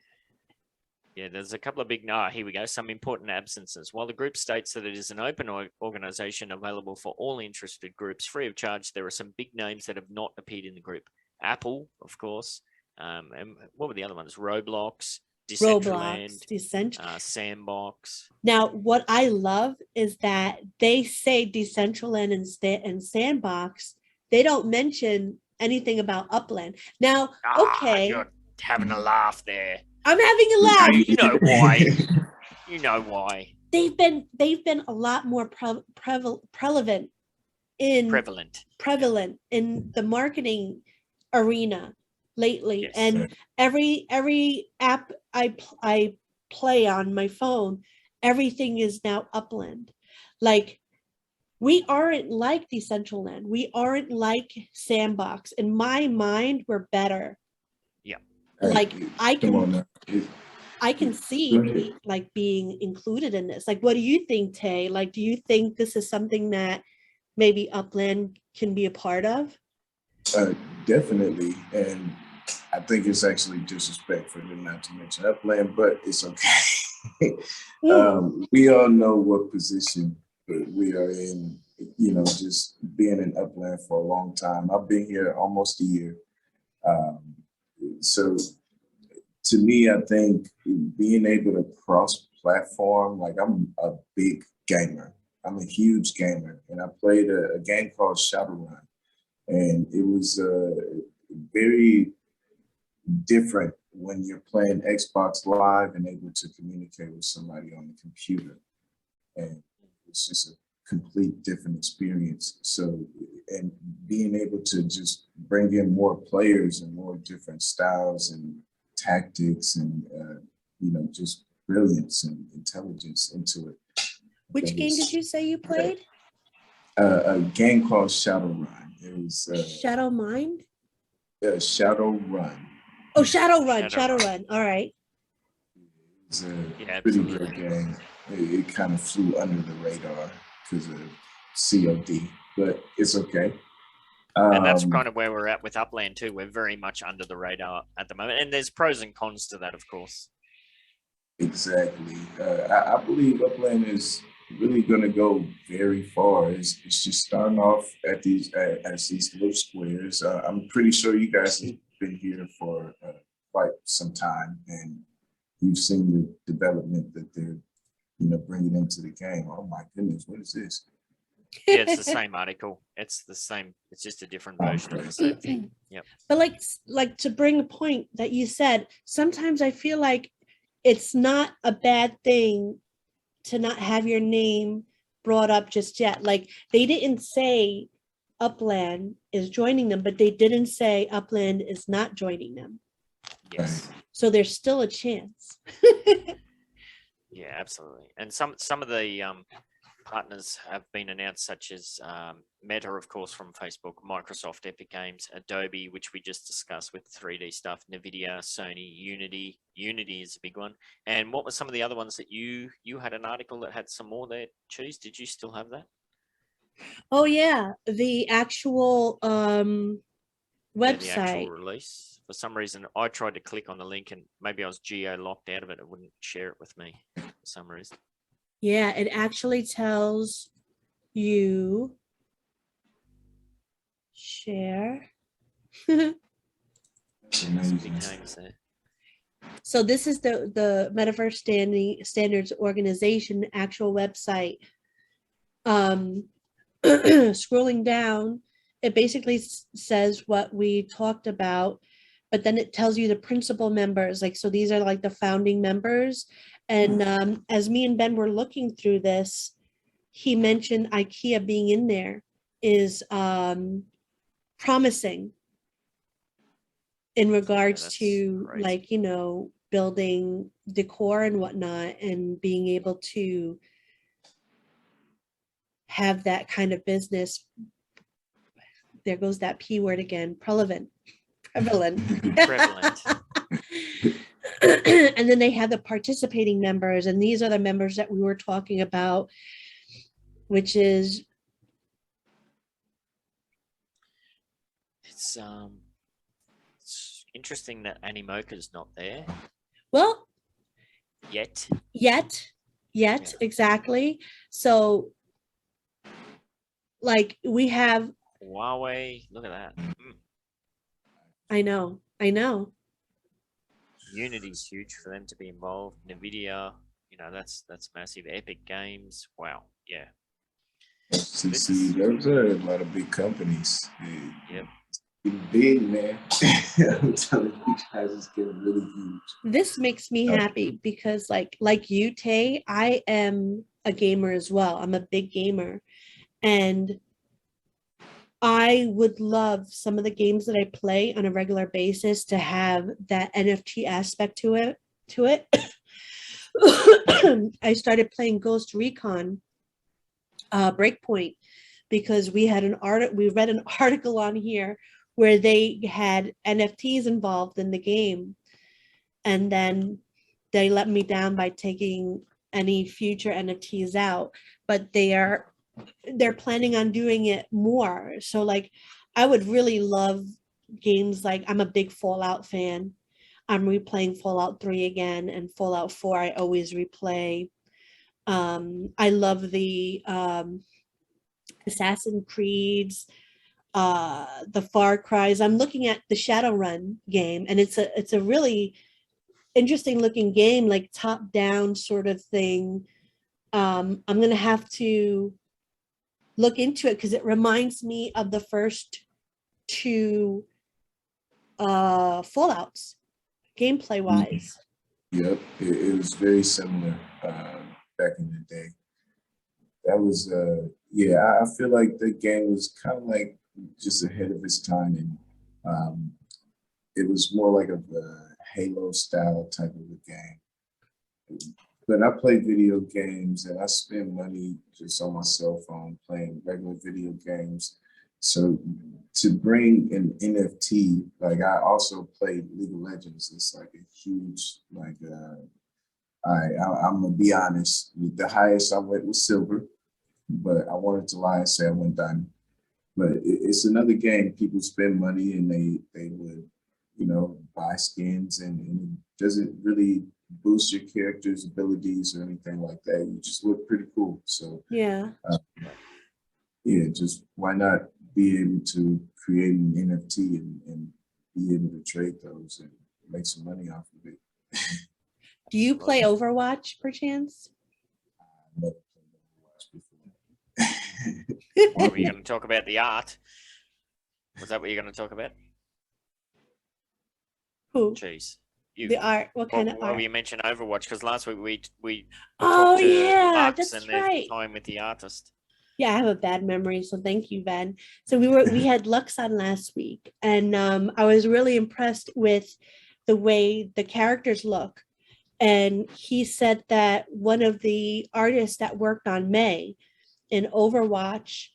Yeah, there's a couple of big, here we go, some important absences. While the group states that it is an open organization available for all interested groups free of charge, there are some big names that have not appeared in the group. Apple, of course. And what were the other ones? Roblox, Decentraland, Sandbox. Now, what I love is that they say Decentraland and Sandbox. They don't mention anything about Upland. Now, okay. You're having a laugh there. I'm having a laugh. You know why. You know why. They've been a lot more prevalent in the marketing arena lately. Yes. And every app I play on my phone, everything is now Upland. Like, we aren't like Decentraland. We aren't like Sandbox. In my mind, we're better. Yeah. Like, I can see like being included in this. Like, what do you think, Tay? Like, do you think this is something that maybe Upland can be a part of? Definitely. And I think it's actually disrespectful not to mention Upland, but it's okay. We all know what position we are in, you know, just being in Upland for a long time. I've been here almost a year. So to me, I think being able to cross-platform, like, I'm a big gamer. I'm a huge gamer, and I played a game called Shadowrun, and it was very different when you're playing Xbox Live and able to communicate with somebody on the computer. And it's just a complete different experience. So, and being able to just bring in more players and more different styles and tactics and, you know, just brilliance and intelligence into it. Which game did you say you played? A game called Shadowrun. It was Shadow Mind? Shadowrun. Oh, Shadowrun. All right. It's a pretty good game. It kind of flew under the radar because of COD, but it's okay. And that's kind of where we're at with Upland too. We're very much under the radar at the moment, and there's pros and cons to that, of course. Exactly. I believe Upland is really going to go very far. It's just starting off at these little squares. I'm pretty sure you guys have been here for quite some time, and you've seen the development that they're, you know, bringing into the game. Oh my goodness, what is this? Yeah, it's the same article. It's the same. It's just a different version of the same thing. Yep. But like to bring a point that you said, sometimes I feel like it's not a bad thing to not have your name brought up just yet. Like, they didn't say Upland is joining them, but they didn't say Upland is not joining them. Yes. So there's still a chance. Yeah, absolutely. And some of the partners have been announced, such as Meta, of course, from Facebook, Microsoft, Epic Games, Adobe, which we just discussed with 3D stuff, NVIDIA, Sony, Unity. Unity is a big one. And what were some of the other ones that you had an article that had some more there, Cheese? Did you still have that? Oh yeah, the actual website. Yeah, the actual release. For some reason, I tried to click on the link and maybe I was geo-locked out of it. It wouldn't share it with me for some reason. Yeah, it actually tells you share. So this is the Metaverse Standards Organization actual website. Scrolling down, it basically says what we talked about, but then it tells you the principal members. Like, so these are like the founding members. And as me and Ben were looking through this, he mentioned IKEA being in there is promising in regards to crazy. Like, you know, building decor and whatnot, and being able to have that kind of business. There goes that P word again, prevalent. And then they have the participating members, and these are the members that we were talking about, which is it's interesting that Animoca's not there Well, yet. yet, Yeah. exactly. So, like, we have, Huawei, look at that. I know. Unity's huge for them to be involved. Nvidia, you know, that's massive. Epic Games, wow, yeah. See, those are a lot of big companies. Yep. Getting big, man. I'm telling you guys, it's getting really huge. This makes me happy because like you, Tay, I am a gamer as well. I'm a big gamer. And I would love some of the games that I play on a regular basis to have that NFT aspect to it. I started playing Ghost Recon Breakpoint because we read an article on here where they had NFTs involved in the game, and then they let me down by taking any future NFTs out, but they're planning on doing it more. So like I would really love games, like I'm a big Fallout fan. I'm replaying Fallout 3 again, and Fallout 4 I always replay. I love the Assassin's Creeds, the Far Cries. I'm looking at the Shadowrun game, and it's a really interesting looking game, like top down sort of thing. I'm gonna have to look into it because it reminds me of the first two Fallouts, gameplay wise. Yep, it was very similar back in the day. That was I feel like the game was kind of like just ahead of its time, and it was more like a Halo style type of a game. But I play video games and I spend money just on my cell phone playing regular video games. So to bring an NFT, like I also played League of Legends. It's like a huge, like I'm gonna be honest. The highest I went was silver, but I wanted to lie and say I went diamond. But it's another game. People spend money and they would, you know, buy skins, and it doesn't really boost your character's abilities or anything like that. You just look pretty cool. So Yeah. Just why not be able to create an NFT and be able to trade those and make some money off of it. Do you play Overwatch perchance? I never played Overwatch before. What were you going to talk about? The art? Was that what you're going to talk about? Who? Jeez. You. The art. What kind of art? Well, you mentioned Overwatch because last week we Oh talked to yeah, Lux that's and right. their time with the artist. Yeah, I have a bad memory, so thank you, Ben. So we had Lux on last week, and I was really impressed with the way the characters look. And he said that one of the artists that worked on May in Overwatch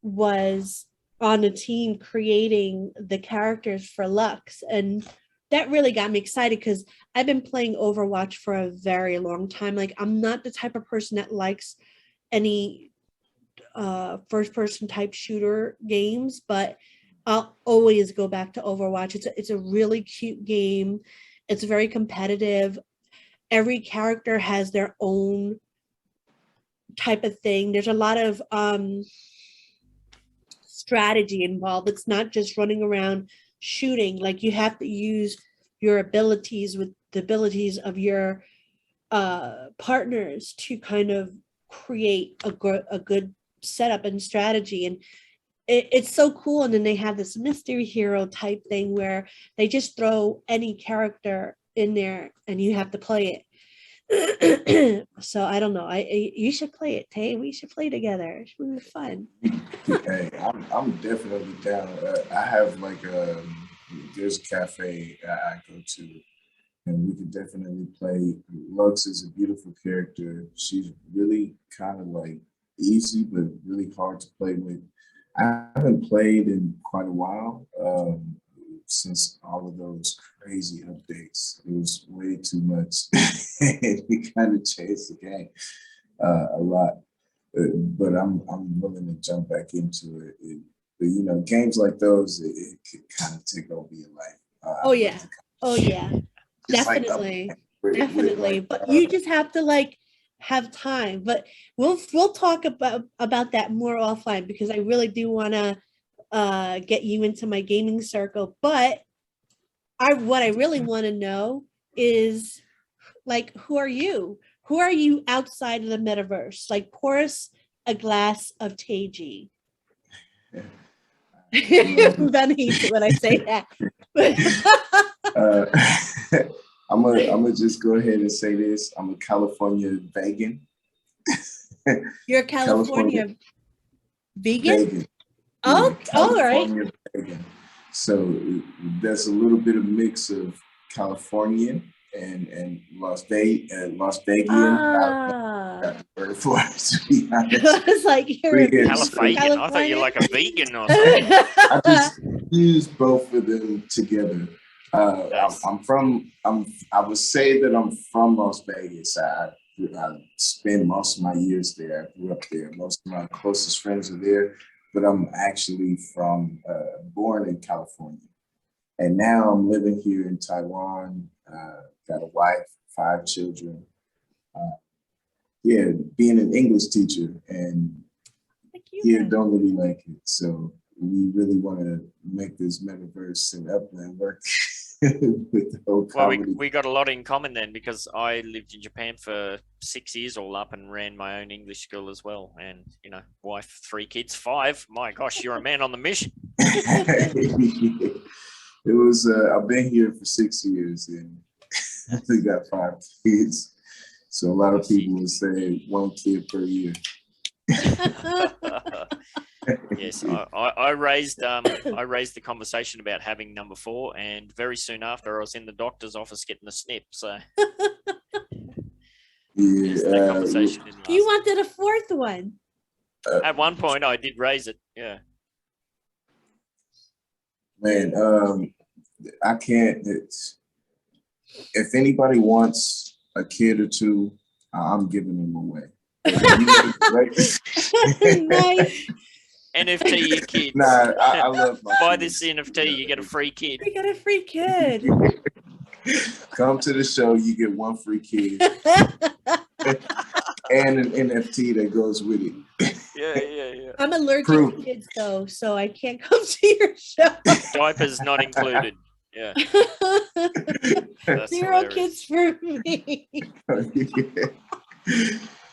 was on a team creating the characters for Lux, and that really got me excited because I've been playing Overwatch for a very long time. Like I'm not the type of person that likes any first person type shooter games, but I'll always go back to Overwatch. It's a really cute game. It's very competitive. Every character has their own type of thing. There's a lot of strategy involved. It's not just running around shooting. Like you have to use your abilities with the abilities of your partners to kind of create a good setup and strategy. And it's so cool. And then they have this mystery hero type thing where they just throw any character in there and you have to play it. So I don't know. You should play it, Tay. We should play together. It should be fun. Hey, I'm definitely down. I have like there's a cafe I go to, and we could definitely play. Lux is a beautiful character. She's really kind of like easy, but really hard to play with. I haven't played in quite a while since all of those crazy updates. It was way too much. We kind of changed the game a lot. But I'm willing to jump back into it. you know, games like those, it could kind of take over your life. Oh yeah. Oh yeah. Just like Definitely. with, Definitely. like, But you just have to like have time. But we'll talk about that more offline because I really do want to get you into my gaming circle. But what I really want to know is like, who are you? Who are you outside of the metaverse? Like, pour us a glass of Teyg. Ben hates it when I say that. I'm gonna just go ahead and say this. I'm a California vegan. You're a California vegan? Vegan. Oh, Yeah, all right. California vegan. So there's a little bit of mix of Californian and Las Vegian. Ah. Got the word for it, to be honest. I was like, you're a Califagan. I thought you were like a vegan or something. I just use both of them together. I would say that I'm from Las Vegas. I spent most of my years there. I grew up there. Most of my closest friends are there, but I'm actually born in California. And now I'm living here in Taiwan, got a wife, 5 children. Being an English teacher and here don't really like it. So we really want to make this metaverse and Upland work with the whole comedy. Well, we got a lot in common then because I lived in Japan for 6 years all up and ran my own English school as well. And, you know, wife, 3 kids, 5. My gosh, you're a man on the mission. It was, I've been here for 6 years and we got 5 kids. So a lot of people would say 1 kid per year. Yes, I raised the conversation about having number 4, and very soon after I was in the doctor's office getting a snip. So yes, that conversation didn't last. You wanted a 4th one. At one point, I did raise it. Yeah. Man, I can't. If anybody wants a kid or 2, I'm giving them away. Nice. NFT your kids. Nah, I love my Buy kids. this NFT, you get a free kid. You got a free kid. Come to the show, you get 1 free kid and an NFT that goes with it. Yeah. I'm allergic to kids though, so I can't come to your show. Diapers not included. Yeah. That's 0 hilarious. kids for me.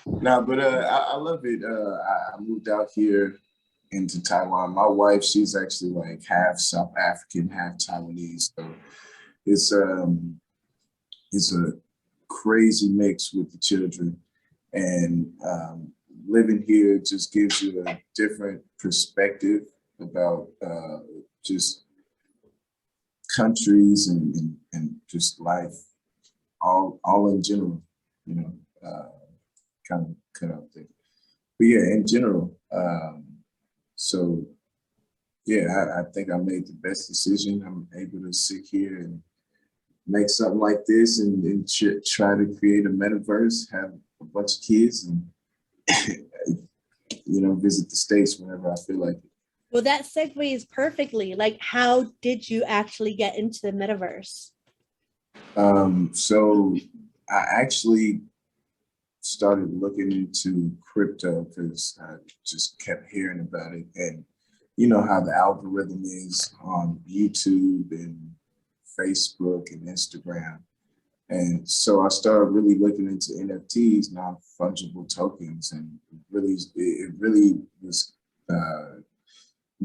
No, but I love it. I moved out here into Taiwan. My wife, she's actually like half South African, half Taiwanese. So it's a crazy mix with the children. And living here just gives you a different perspective about just countries and just life, all in general, you know, kind of cut out there. But yeah, in general, so yeah, I think I made the best decision. I'm able to sit here and make something like this and try to create a metaverse, have a bunch of kids and, you know, visit the States whenever I feel like it. Well, that segues perfectly. Like, how did you actually get into the metaverse? So I actually started looking into crypto because I just kept hearing about it, and you know how the algorithm is on YouTube and Facebook and Instagram. And so I started really looking into NFTs, non-fungible tokens, and it really was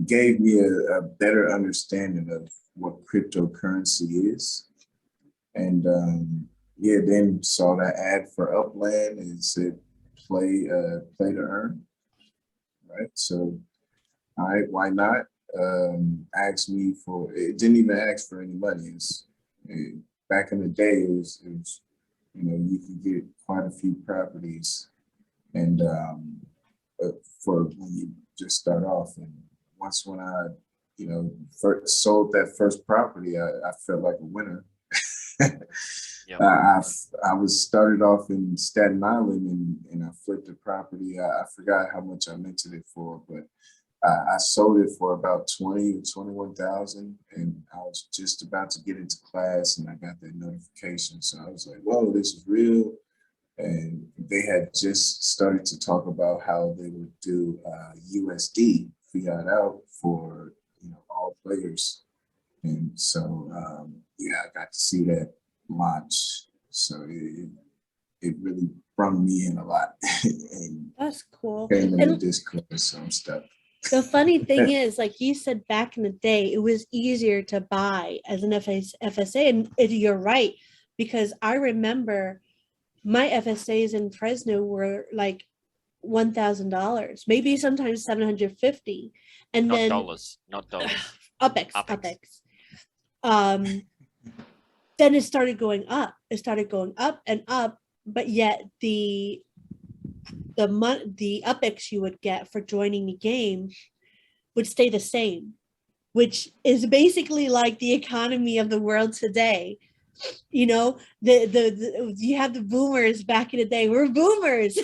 gave me a better understanding of what cryptocurrency is. And then saw that ad for Upland and it said play to earn, right? So, all right, why not? Asked me for, it didn't even ask for any money. Back in the day, it was, you know, you could get quite a few properties and for when you just start off. And once when I, you know, first sold that first property, I felt like a winner. Yep. I was started off in Staten Island and I flipped a property. I forgot how much I rented it for, but I sold it for about 20 or 21,000, and I was just about to get into class, and I got that notification. So I was like, "Whoa, this is real!" And they had just started to talk about how they would do USD fiat out for all players, and so yeah, I got to see that launch. So it really brought me in a lot, and That's cool. came into And Discord, so I'm stuck. the funny thing is, like you said, back in the day, it was easier to buy as an FSA. And you're right, because I remember my FSAs in Fresno were like $1,000, maybe sometimes $750. And Not then dollars, not dollars. UPEX. Then it started going up. It started going up and up, but yet the UPEX you would get for joining the game would stay the same, which is basically like the economy of the world today. You know, you have the boomers back in the day. We're boomers.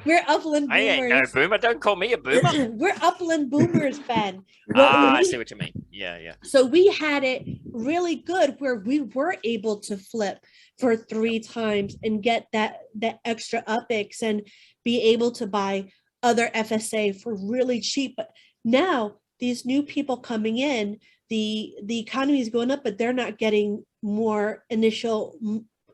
We're Upland I ain't no boomers. boomer. Don't call me a boomer. We're Upland boomers, Ben. I see what you mean. Yeah. So we had it really good where we were able to flip for 3 times and get that extra UPEX and be able to buy other FSA for really cheap. But now these new people coming in, the economy is going up, but they're not getting more initial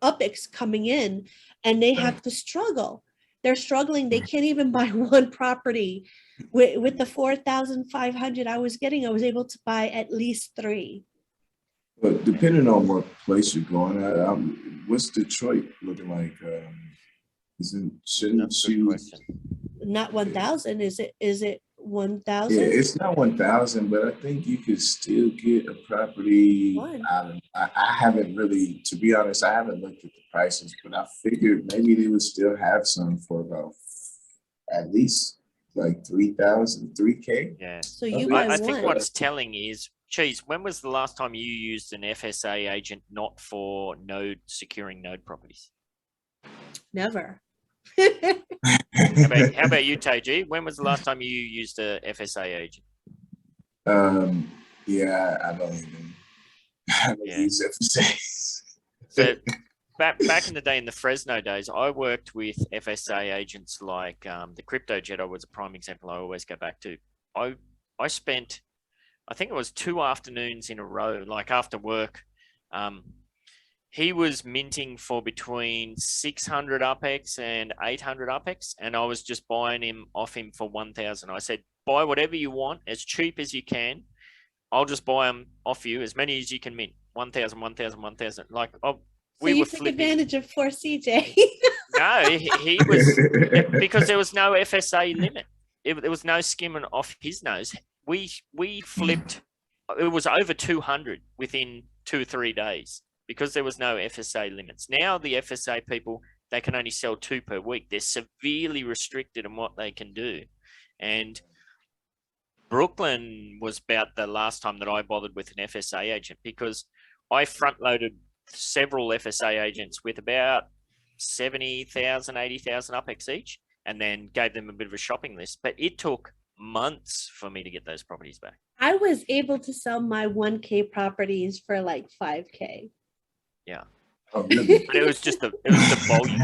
UPEX coming in, and they have to struggle. They're struggling. They can't even buy one property. With the 4,500 I was getting, I was able to buy at least 3. But depending on what place you're going at, what's Detroit looking like? Shouldn't That's a good you? question. Not 1,000. Is it 1,000? Yeah, it's not 1,000, but I think you could still get a property. One. I haven't really, to be honest, I haven't looked at the prices, but I figured maybe they would still have some for about at least like 3,000, 3K. Yeah. So you buy I think one. what's telling is, Cheese, when was the last time you used an FSA agent not for securing node properties? Never. How about you, Teyg? When was the last time you used a FSA agent? Yeah, I don't use FSAs. So back in the day, in the Fresno days, I worked with FSA agents like the Crypto Jedi was a prime example I always go back to. I spent, I think it was 2 afternoons in a row, like after work. He was minting for between 600 UPEX and 800 UPEX, and I was just buying him off him for 1,000. I said, buy whatever you want, as cheap as you can. I'll just buy them off you, as many as you can mint. 1,000, 1,000, 1,000. Like, So you took advantage of 4CJ. No, he was, because there was no FSA limit. There was no skimming off his nose. We flipped, it was over 200 within 2 or 3 days, because there was no FSA limits. Now the FSA people, they can only sell 2 per week. They're severely restricted in what they can do. And Brooklyn was about the last time that I bothered with an FSA agent, because I front loaded several FSA agents with about 70,000, 80,000 UPEX each, and then gave them a bit of a shopping list. But it took months for me to get those properties back. I was able to sell my 1K properties for like 5K. Yeah. Oh, really? But it was the volume.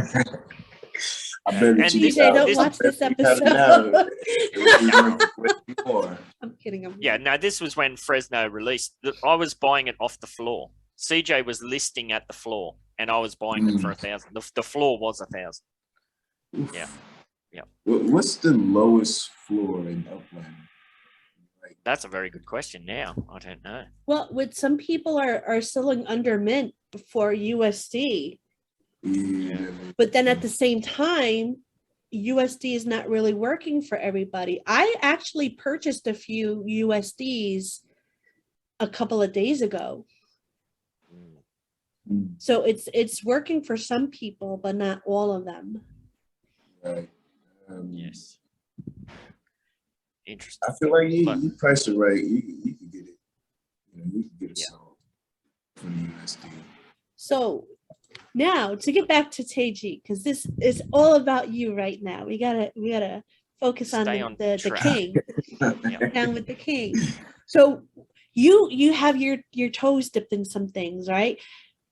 I bet And DJ, don't watch this episode. I'm kidding. Yeah, no, this was when Fresno released. I was buying it off the floor. CJ was listing at the floor, and I was buying it for 1,000. The floor was 1,000. Yeah. What's the lowest floor in Upland? That's a very good question. Now I don't know. Well, with some people are selling under mint for USD. Yeah. But then at the same time, USD is not really working for everybody. I actually purchased a few USDs a couple of days ago. So it's working for some people, but not all of them. Right. Yes. Interesting. I feel like you price it right. You can get it. You can get it sold for the USD. So now to get back to Teyg, because this is all about you right now. We gotta focus on Stay the, on the track. king. Yeah. Down with the king. So you have your toes dipped in some things, right?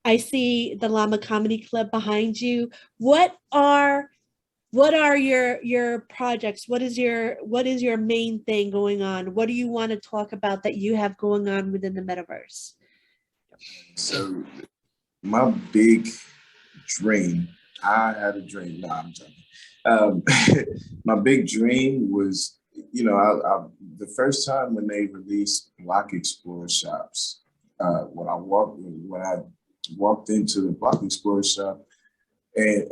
I see the Llama Comedy Club behind you. What are your projects? What is your main thing going on? What do you want to talk about that you have going on within the metaverse? So my big dream, I had a dream. No, I'm joking. My big dream was, the first time when they released Block Explorer shops, when I walked into the Block Explorer shop, and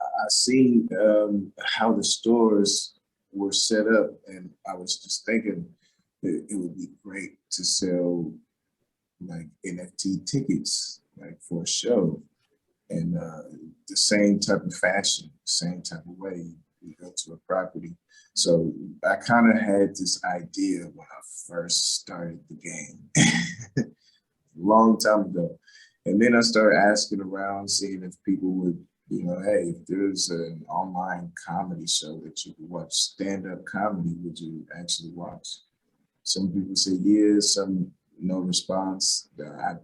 I seen how the stores were set up, and I was just thinking it would be great to sell like NFT tickets, like for a show, and the same type of fashion, same type of way you go to a property. So I kind of had this idea when I first started the game, long time ago, and then I started asking around, seeing if people would, hey, if there's an online comedy show that you could watch, stand-up comedy, would you actually watch? Some people say yes, some no response. I,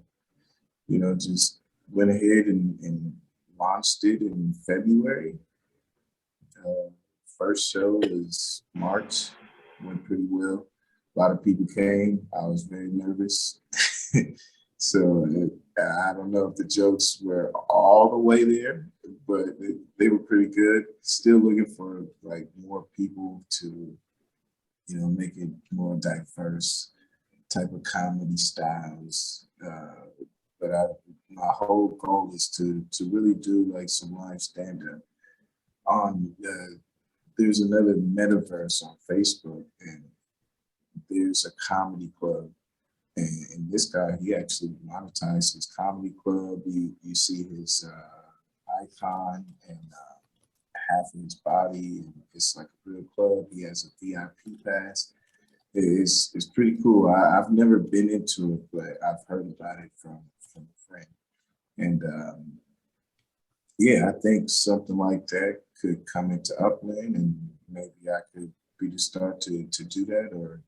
just went ahead and launched it in February. First show was March, went pretty well. A lot of people came. I was very nervous. So I don't know if the jokes were all the way there, but they were pretty good. Still looking for like more people to, make it more diverse type of comedy styles. But my whole goal is to really do like some live stand-up. There's another Metaverse on Facebook, and there's a comedy club. And this guy, he actually monetized his comedy club. You see his icon and half of his body, and it's like a real club. He has a VIP pass. It's pretty cool. I've never been into it, but I've heard about it from a friend. And yeah, I think something like that could come into Upland, and maybe I could be the start to do that, or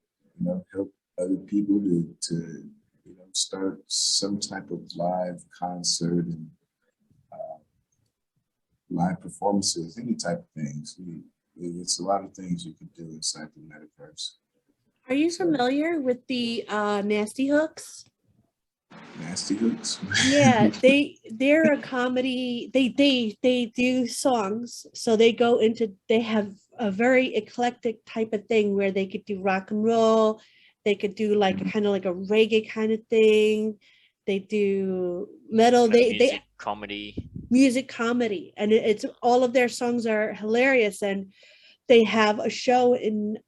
help other people to start some type of live concert and live performances, any type of things. It's a lot of things you can do inside the metaverse. Are you familiar with the Nasty Hooks? Nasty Hooks? Yeah, they're a comedy. They do songs, so they have a very eclectic type of thing where they could do rock and roll, they could do like kind of like a reggae kind of thing, they do metal, Like music comedy. Music comedy, and it's all of their songs are hilarious, and they have a show in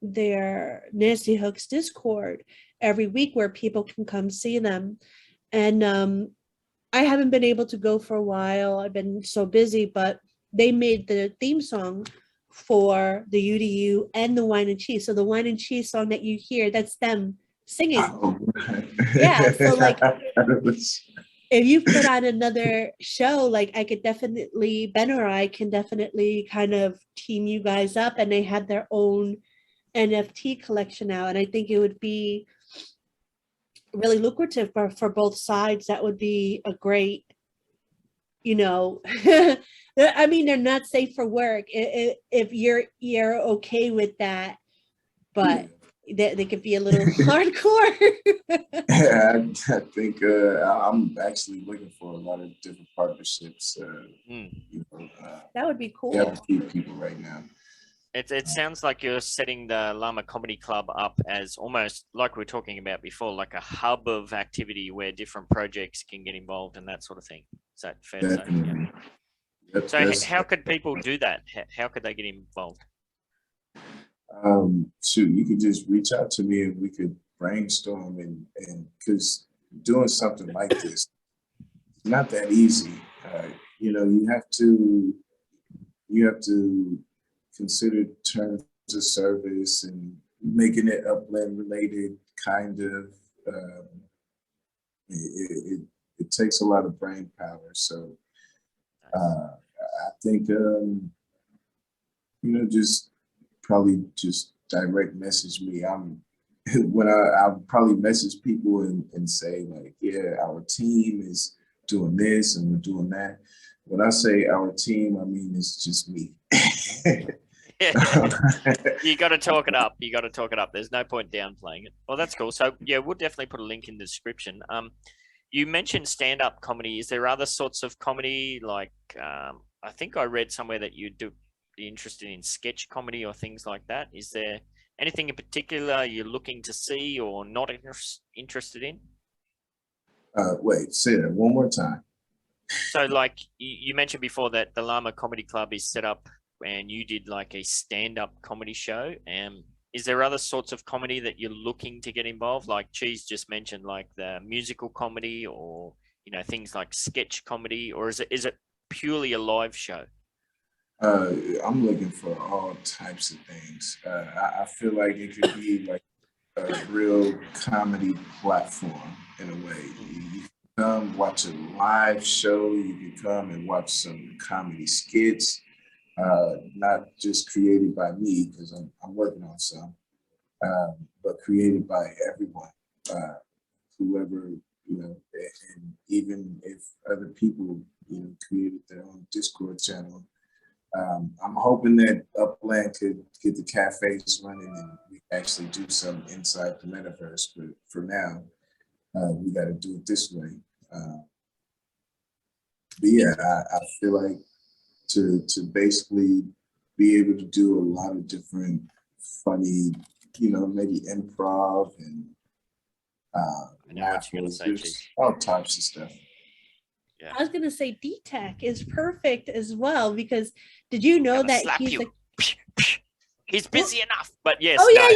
their Nasty Hooks Discord every week where people can come see them. And I haven't been able to go for a while. I've been so busy, but they made the theme song for the UDU and the Whine and Cheese. So the Whine and Cheese song that you hear, that's them singing. Oh, right. Yeah, so like if you put on another show, like I could definitely, Ben or I can definitely kind of team you guys up, and they had their own NFT collection out. And I think it would be really lucrative for both sides. That would be a great, I mean, they're not safe for work if you're okay with that, but they could be a little hardcore. I think I'm actually looking for a lot of different partnerships. That would be cool. We have a few people right now. It sounds like you're setting the Llama Comedy Club up as almost like we were talking about before, like a hub of activity where different projects can get involved and that sort of thing. Is that fair to say? Yeah. Yep, So how could people do that? How could they get involved? Shoot, you could just reach out to me and we could brainstorm, and because doing something like this, not that easy. You have to consider terms of service and making it Upland related, kind of. It takes a lot of brain power. So I think just probably just direct message me. I'm when I'll probably message people and say like, yeah, our team is doing this and we're doing that. When I say our team, I mean it's just me. You got to talk it up. You got to talk it up. There's no point downplaying it. Well, that's cool. So yeah, we'll definitely put a link in the description. You mentioned stand-up comedy. Is there other sorts of comedy? Like, I think I read somewhere that you'd be interested in sketch comedy or things like that. Is there anything in particular you're looking to see or not interested in? Wait, say that one more time. So, like you mentioned before that the Llama Comedy Club is set up and you did like a stand-up comedy show. Is there other sorts of comedy that you're looking to get involved? Like Cheese just mentioned, like the musical comedy or, things like sketch comedy, or is it purely a live show? I'm looking for all types of things. I feel like it could be like a real comedy platform in a way. You can come watch a live show. You can come and watch some comedy skits. Not just created by me because I'm working on some, but created by everyone, whoever, and even if other people, created their own Discord channel. I'm hoping that Upland could get the cafes running and we actually do some inside the metaverse, but for now, we got to do it this way. But yeah, I feel like to basically be able to do a lot of different funny, maybe improv and I know what you're gonna say, Chief. all types of stuff. Yeah. I was gonna say D-Tech is perfect as well because did you know that he's like he's busy enough, but yes. Oh yeah,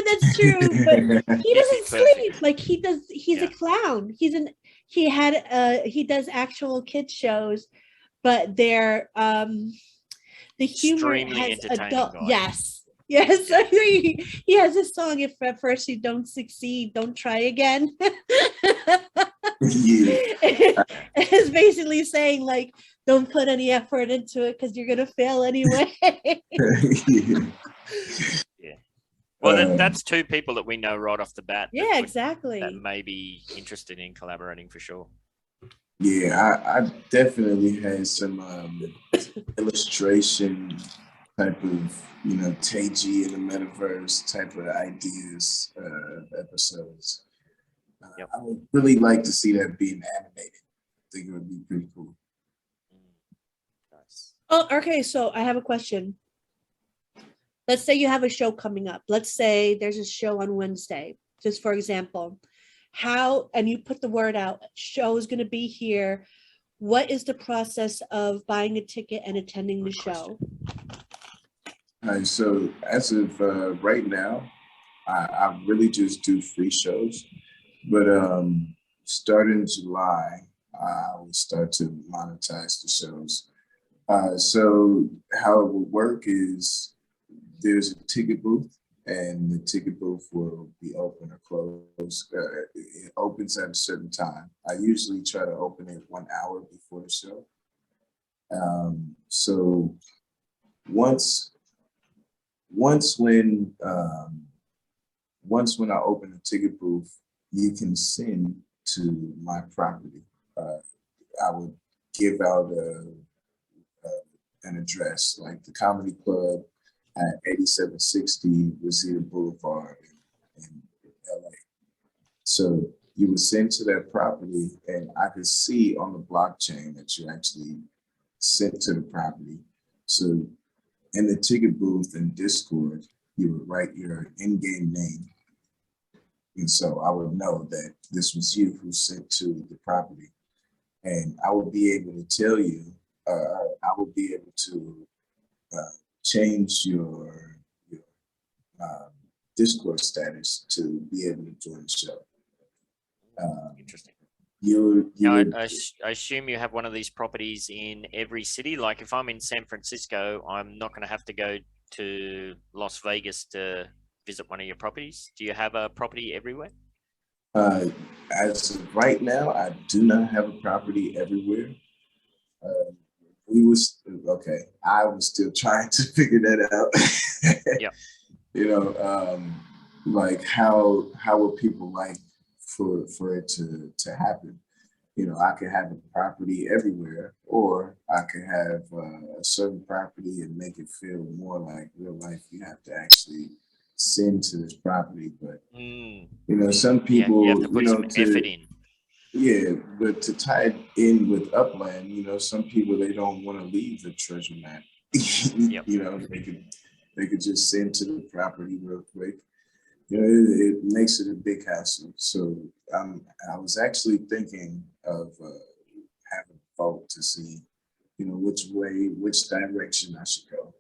that's true. But he doesn't sleep. Like he does. He's a clown. He does actual kids shows, but they're the humor extremely has adult. Guy. Yes. He has a song. If at first you don't succeed, don't try again. It's basically saying like, don't put any effort into it because you're gonna fail anyway. Yeah. Well, that's two people that we know right off the bat. Yeah, exactly. That may be interested in collaborating for sure. Yeah, I definitely had some illustration type of, Teyg in the Metaverse type of ideas, episodes. I would really like to see that being animated. I think it would be pretty cool. Nice. Oh, okay. So I have a question. Let's say you have a show coming up. Let's say there's a show on Wednesday, just for example. And you put the word out, show is going to be here. What is the process of buying a ticket and attending the show? All right, so as of right now, I really just do free shows. But starting July, I will start to monetize the shows. So how it will work is there's a ticket booth, and the ticket booth will be open or closed. It opens at a certain time. I usually try to open it 1 hour before the show. So once when I open the ticket booth, you can send to my property. I would give out an address, like the Comedy Club at 8760 Reseda Boulevard in LA. So you would send to that property, and I could see on the blockchain that you actually sent to the property. So in the ticket booth in Discord, you would write your in-game name. And so I would know that this was you who sent to the property. And I would be able to tell you, I would be able to change your Discord status to be able to join the show. Interesting. I assume you have one of these properties in every city. Like if I'm in San Francisco, I'm not going to have to go to Las Vegas to visit one of your properties. Do you have a property everywhere? As of right now, I do not have a property everywhere. we was okay. I was still trying to figure that out. Yep. You know, like how would people like for it to happen? You know, I could have a property everywhere, or I could have a certain property and make it feel more like real life. You have to actually send to this property, but you know, some people, you have to put some effort in. Yeah, but to tie it in with Upland, you know, some people, they don't want to leave the treasure map. Yep. You know, they could just send to the property real quick. You know, it makes it a big hassle. So I was actually thinking of having a vote to see, you know, which direction I should go.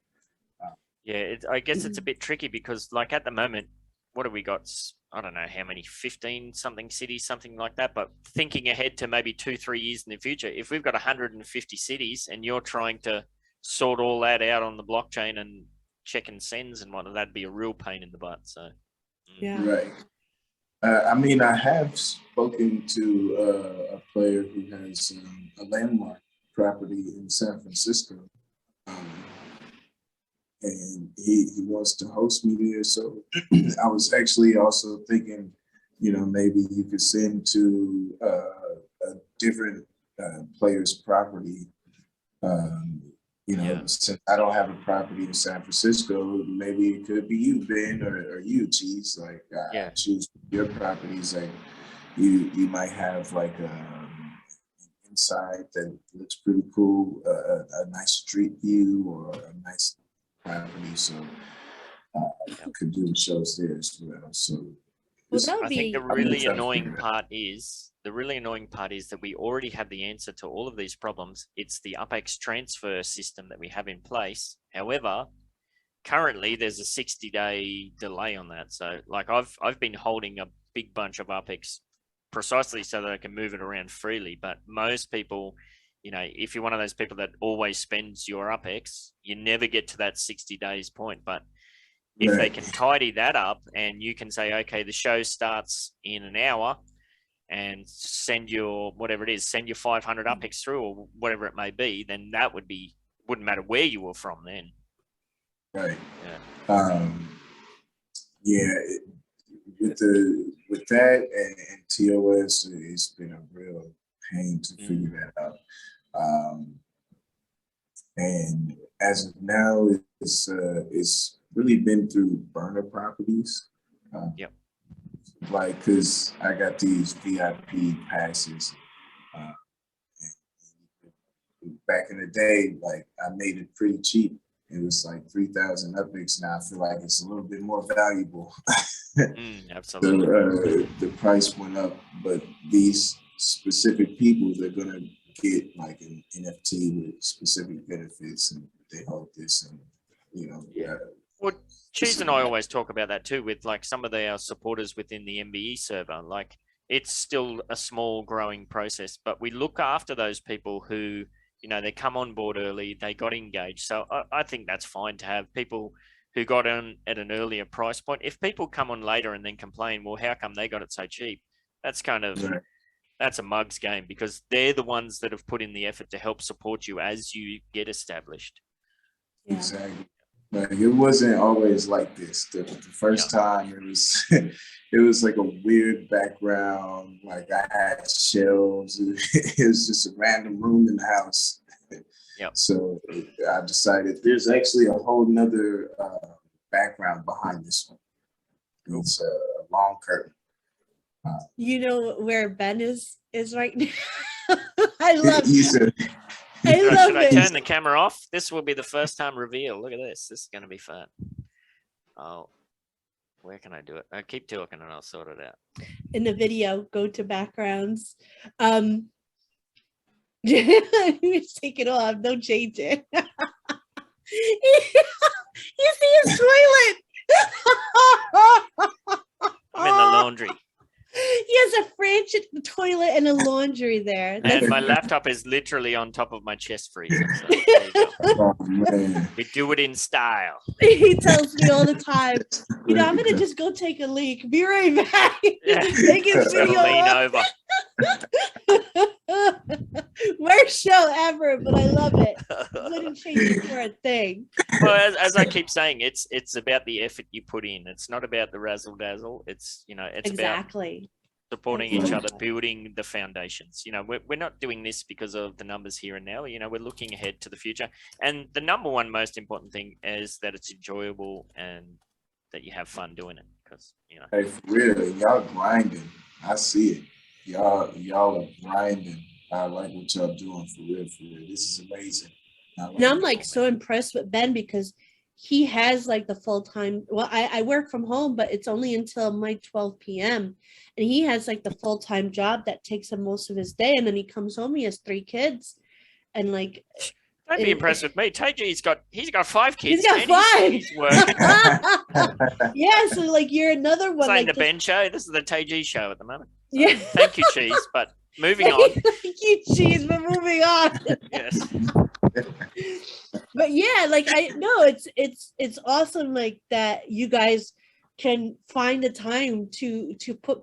Yeah, I guess it's a bit tricky because, like, at the moment, what have we got? I don't know how many, 15 something cities, something like that. But thinking ahead to maybe 2-3 years in the future, if we've got 150 cities and you're trying to sort all that out on the blockchain and checking sends and whatnot, that'd be a real pain in the butt. So, Yeah. Right. I mean, I have spoken to a player who has a landmark property in San Francisco. And he wants to host me there. So I was actually also thinking, you know, maybe you could send to a different player's property. You know, since I don't have a property in San Francisco, maybe it could be you, Ben, or you, Cheese. Like, I choose your properties. Like, you might have like inside that looks pretty cool, a nice street view or a nice property, so could do shows there as well. So I think the really annoying part is that we already have the answer to all of these problems. It's the UpX transfer system that we have in place. However, currently there's a 60-day delay on that. So, like, I've been holding a big bunch of UpX precisely so that I can move it around freely. But most people, you know, if you're one of those people that always spends your UpX, you never get to that 60 days point. But if they can tidy that up and you can say, okay, the show starts in an hour and send your, whatever it is, send your 500 UpX through or whatever it may be, then that wouldn't matter where you were from then. Right. Yeah. With that and TOS, it's been a real pain to figure that out. And as of now, it's really been through burner properties. Like, cause I got these VIP passes. Back in the day, like, I made it pretty cheap. It was like 3,000 UpX. Now I feel like it's a little bit more valuable. Absolutely. So the price went up, but these specific people, they're gonna get like an NFT with specific benefits, and they hold this, and you know. Well, Cheese and I always talk about that too with like some of our supporters within the MBE server. Like, it's still a small growing process, but we look after those people who, you know, they come on board early, they got engaged. So I think that's fine to have people who got on at an earlier price point. If people come on later and then complain, well, how come they got it so cheap? That's kind of, that's a mug's game, because they're the ones that have put in the effort to help support you as you get established. Exactly. But it wasn't always like this. The first time it was like a weird background. Like, I had shelves. It was just a random room in the house. So I decided there's actually a whole nother background behind this one. It's a long curtain. You know where Ben is right now? I love Should I turn the camera off? This will be the first time reveal. Look at this. This is going to be fun. Oh, where can I do it? I keep talking and I'll sort it out. In the video, go to backgrounds. You take it off. Don't change it. You see his toilet. I'm in the laundry. He has a French kitchen, the toilet, and a laundry there. And my laptop is literally on top of my chest freezer. So there you go. Oh, man. We do it in style. He tells me all the time, I'm gonna just go take a leak. Be right back. Yeah. Take his Just gotta video lean off. over. Worst show ever, but I love it. Wouldn't change it for a thing. Well, as I keep saying, it's about the effort you put in. It's not about the razzle dazzle. It's it's about Exactly. supporting each other, building the foundations. We're not doing this because of the numbers here and now. We're looking ahead to the future. And the number one most important thing is that it's enjoyable and that you have fun doing it. Because Hey, for real, y'all grinding. I see it. Y'all are grinding. I like what y'all doing for real, for real. This is amazing. And I'm like so impressed with Ben because he has like the full-time, well, I work from home, but it's only until my 12 p.m. And he has like the full-time job that takes him most of his day. And then he comes home, he has 3 kids. And like, don't be impressed with me. Teyg, he's got 5 kids. He's got 5. He's working. Yeah, so like you're another one. Saying Like the Ben show. This is the Teyg show at the moment. So, yeah. Thank you, Cheese. But moving on. Thank you, Cheese, but moving on. Yes. But yeah, like I know it's awesome like that you guys can find the time to put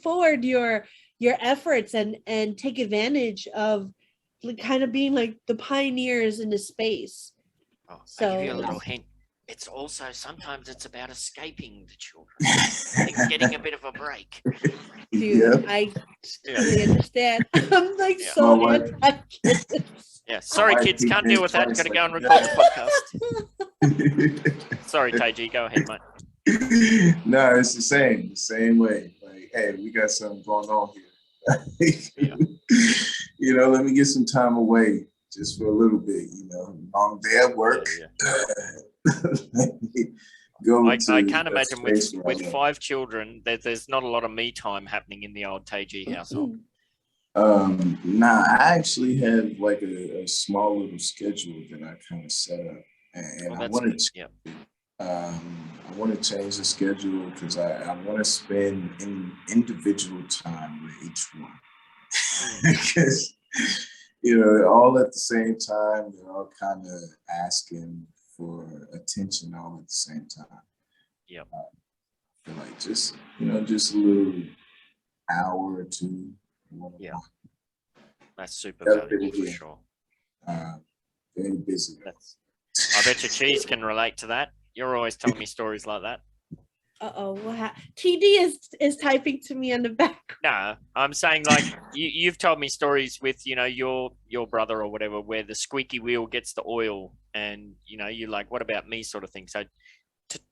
forward your efforts and take advantage of like kind of being like the pioneers in the space. Oh, So I'll give you a little hint. It's also sometimes it's about escaping the children and getting a bit of a break. dude, Yeah. I totally understand. I'm like Yeah. so My wife- anti-kids. Yeah. Sorry, wife kids, beat can't me deal with that. twice Got to like go and that. record the podcast. Sorry, Teyg. Go ahead, mate. No, it's the same way. Like, hey, we got something going on here. Let me get some time away just for a little bit. Long day at work. Let me go I to can't a imagine space with where I 5 children that there's not a lot of me time happening in the old Teyg household. Nah, I actually have like a small little schedule that I kind of set up, and Well, I that's want good. to Yeah. I want to change the schedule because I want to spend individual time with each one because all at the same time they're all kind of asking for attention all at the same time. Yep. I feel like just a little hour or two. Yeah. That's super That's valuable pretty for good. sure. Very busy. I bet your Cheese can relate to that. You're always telling me stories like that. Uh-oh, what TD is typing to me on the back. No, I'm saying like you've told me stories with your brother or whatever where the squeaky wheel gets the oil and you're like, what about me, sort of thing. So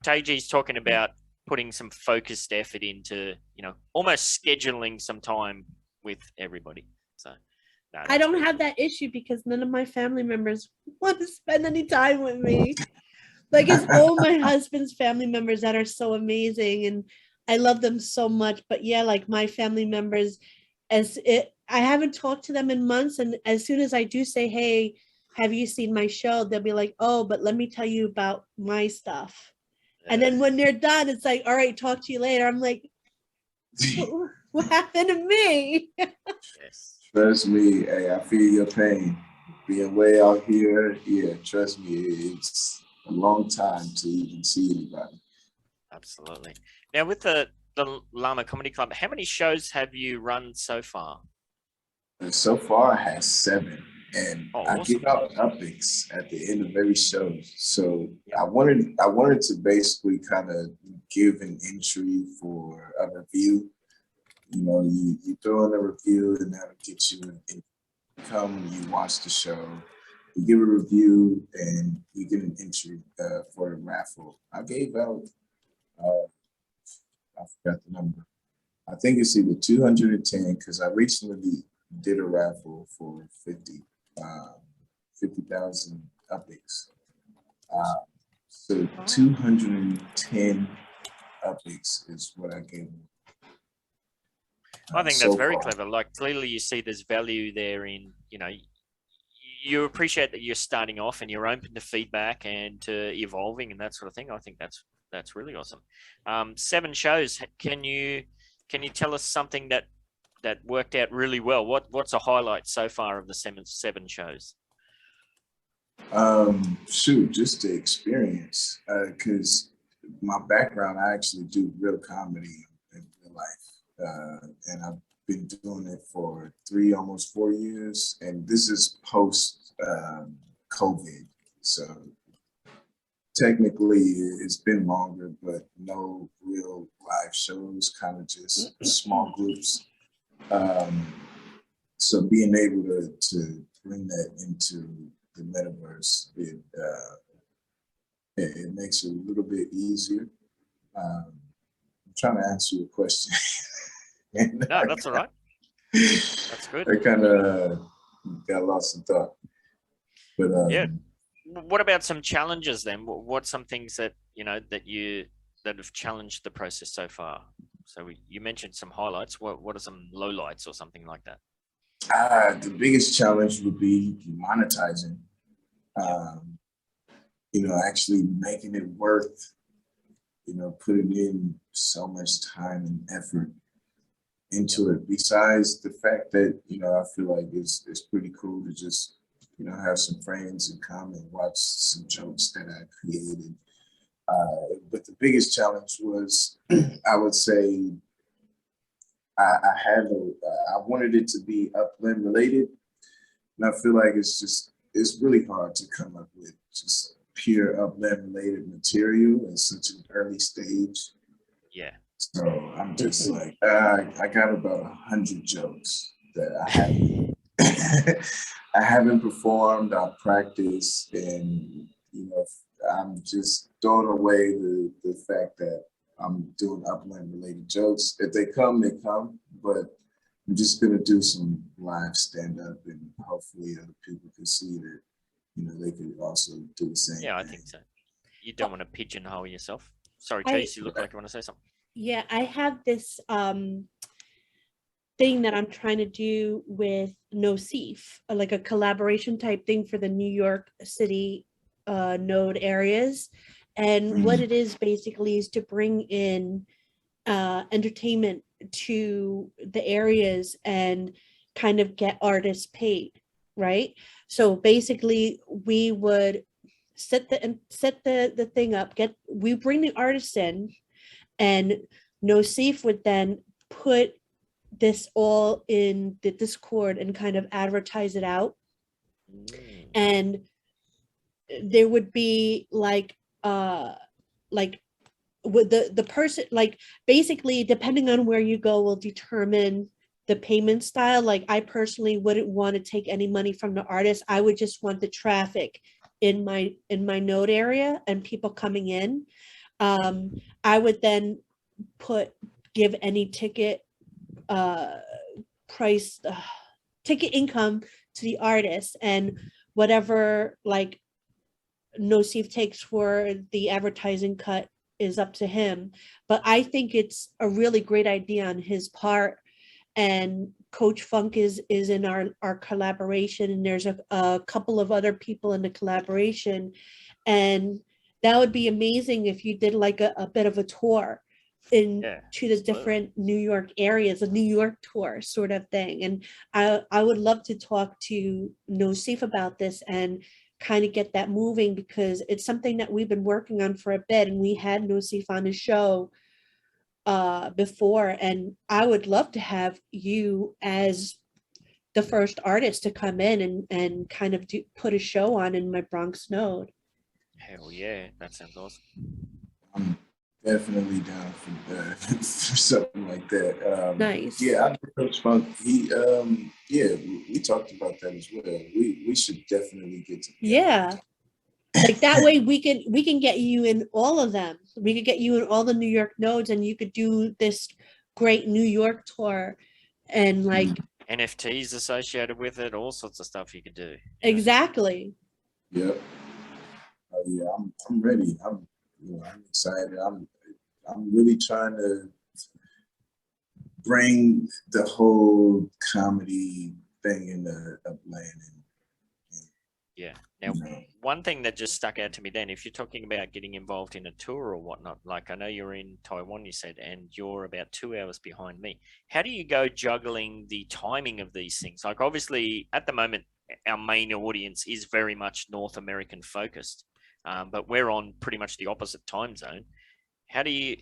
Teyg's talking about putting some focused effort into almost scheduling some time with everybody. So no, I don't have that issue because none of my family members want to spend any time with me. Like it's all my husband's family members that are so amazing and I love them so much. But yeah, like my family members, I haven't talked to them in months. And as soon as I do say, hey, have you seen my show? They'll be like, oh, but let me tell you about my stuff. And then when they're done, it's like, all right, talk to you later. I'm like, what happened to me? Yes. Trust me, hey, I feel your pain. Being way out here, yeah, trust me, it's a long time to even see anybody. Absolutely. Now with the Llama Comedy Club, how many shows have you run so far? So far, I have 7, and I awesome. give out topics at the end of every show. So I wanted to basically kind of give an entry for a review. You throw in a review, and that'll get you in. Come, you watch the show, you give a review, and you get an entry for a raffle. I gave out, I forgot the number. I think it's either 210 because I recently did a raffle for 50,000 updates. So 210 updates is what I gave them. I think so that's very far. clever. Like clearly you see there's value there in, you appreciate that you're starting off and you're open to feedback and to evolving and that sort of thing. I think that's really awesome. 7 shows. Can you tell us something that that worked out really well? What's a highlight so far of the seven shows? Shoot, just the experience. Because my background, I actually do real comedy in real life, and I've been doing it for almost 4 years, and this is post COVID, so technically it's been longer, but no real live shows, kind of just small groups. So being able to bring that into the metaverse, it makes it a little bit easier. I'm trying to answer your question. No, that's all right. That's good. I kind of got lost in thought. But yeah. What about some challenges then? What's some things that that have challenged the process so far? So you mentioned some highlights. What are some lowlights or something like that? The biggest challenge would be monetizing. Actually making it worth, putting in so much time and effort into it. Besides the fact that, I feel like it's pretty cool to just, have some friends and come and watch some jokes that I created. But the biggest challenge was, I would say, I wanted it to be Upland related. And I feel like it's really hard to come up with just pure Upland related material in such an early stage. Yeah. So I'm just like, I got about 100 jokes that I haven't performed, I've practiced, and I'm just throwing away the fact that I'm doing Upland related jokes. If they come, they come, but I'm just gonna do some live stand-up, and hopefully other people can see that, they could also do the same. Yeah, I think so. You don't want to pigeonhole yourself. Sorry, Chase, you look like you want to say something. Yeah, I have this thing that I'm trying to do with Morecheeese, like a collaboration type thing for the New York City node areas. And what it is basically is to bring in entertainment to the areas and kind of get artists paid, right? So basically we would set the thing up, we bring the artists in, and Morecheeese would then put this all in the Discord and kind of advertise it out. And there would be with the person, basically depending on where you go will determine the payment style. Like I personally wouldn't want to take any money from the artist. I would just want the traffic in my node area and people coming in. I would then give any ticket price, ticket income to the artist, and whatever Morecheeese takes for the advertising cut is up to him. But I think it's a really great idea on his part, and Coach Funk is in our collaboration, and there's a couple of other people in the collaboration, and that would be amazing if you did like a bit of a tour to the different New York areas, a New York tour sort of thing. And I would love to talk to Morecheeese about this and kind of get that moving, because it's something that we've been working on for a bit, and we had Morecheeese on the show before, and I would love to have you as the first artist to come in and kind of put a show on in my Bronx node. Hell yeah, that sounds awesome. I'm definitely down for something like that. Nice. Yeah, I know Coach Funk. We talked about that as well. We should definitely get together. Yeah. Like that way we can get you in all of them. We could get you in all the New York nodes, and you could do this great New York tour and NFTs associated with it, all sorts of stuff you could do. Exactly. Yep. Yeah, I'm ready. I'm excited. I'm really trying to bring the whole comedy thing in the Upland. Yeah. Now, one thing that just stuck out to me then, if you're talking about getting involved in a tour or whatnot, like I know you're in Taiwan, you said, and you're about 2 hours behind me. How do you go juggling the timing of these things? Like obviously at the moment, our main audience is very much North American focused, but we're on pretty much the opposite time zone. How do you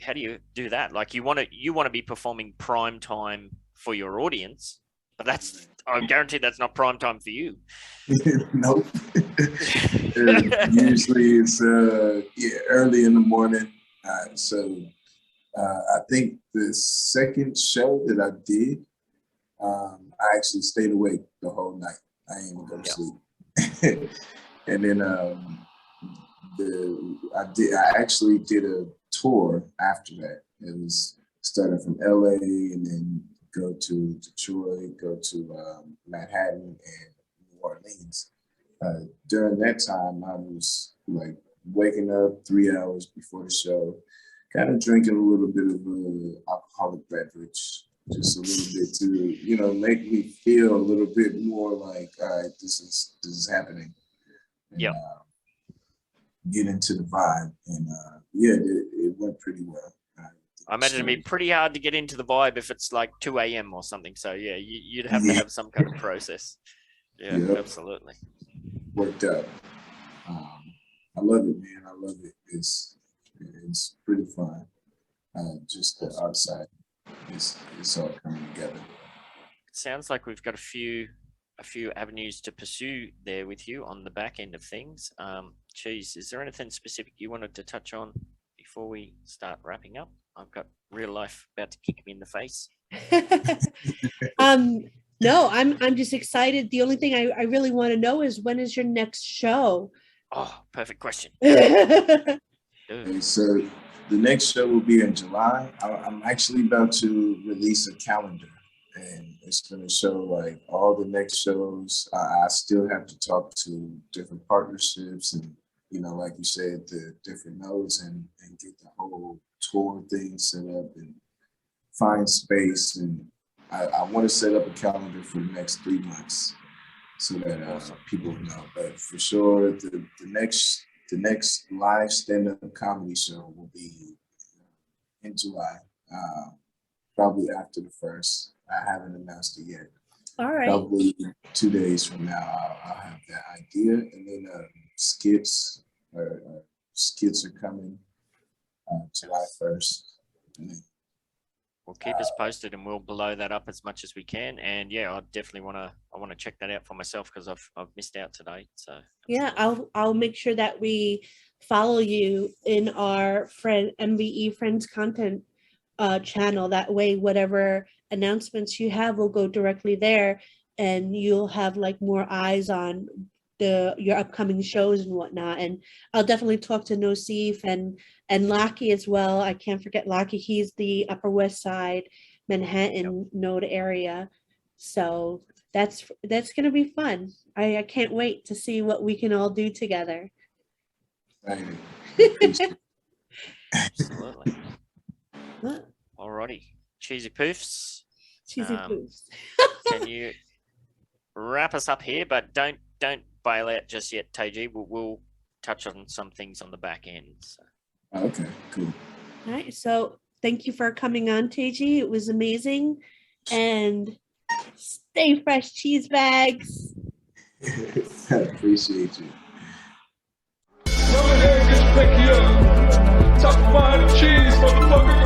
do that? Like you want to be performing prime time for your audience, but I guarantee that's not prime time for you. Nope. Usually it's early in the morning. I think the second show that I did, I actually stayed awake the whole night. I didn't even go to sleep. And then I actually did a tour after that. It was starting from LA and then go to Detroit, go to Manhattan and New Orleans. During that time, I was like waking up 3 hours before the show, kind of drinking a little bit of alcoholic beverage, just a little bit to, make me feel a little bit more like, all right, this is happening. And, get into the vibe. And it went pretty well. I imagine it'd be pretty hard to get into the vibe if it's like 2 a.m. or something. So yeah, you'd have to have some kind of process. Yeah, absolutely. Worked out. I love it, man. I love it. It's pretty fun. Just the outside, it's all coming together. It sounds like we've got a few avenues to pursue there with you on the back end of things. Cheese, is there anything specific you wanted to touch on before we start wrapping up? I've got real life about to kick me in the face. No, I'm just excited. The only thing I really want to know is when is your next show? Oh, perfect question. Okay, so the next show will be in July. I'm actually about to release a calendar, and it's going to show like all the next shows. I still have to talk to different partnerships and, like you said, the different nodes and get the whole tour thing set up and find space. And I want to set up a calendar for the next 3 months so that people know. But for sure, the next live stand-up comedy show will be in July, probably after the 1st. I haven't announced it yet. All right. Probably 2 days from now, I'll have that idea. And then skits are coming July 1st. Well, keep us posted and we'll blow that up as much as we can. And yeah, I definitely want to check that out for myself because I've missed out today. So yeah, I'll make sure that we follow you in our MVE Friends content channel. That way, whatever announcements you have will go directly there, and you'll have like more eyes on your upcoming shows and whatnot. And I'll definitely talk to Nosif and Laki as well. I can't forget Laki. He's the Upper West Side Manhattan node area. So that's gonna be fun. I can't wait to see what we can all do together. Absolutely. Alrighty. Cheesy Poofs. Cheesy Poofs. Can you wrap us up here, but don't bail out just yet, Teyg. We'll touch on some things on the back end. So. Okay, cool. All right, so thank you for coming on, Teyg. It was amazing. And stay fresh, cheese bags. I appreciate you. Go ahead, get your pinky up. Talk Whine and Cheese, motherfucker.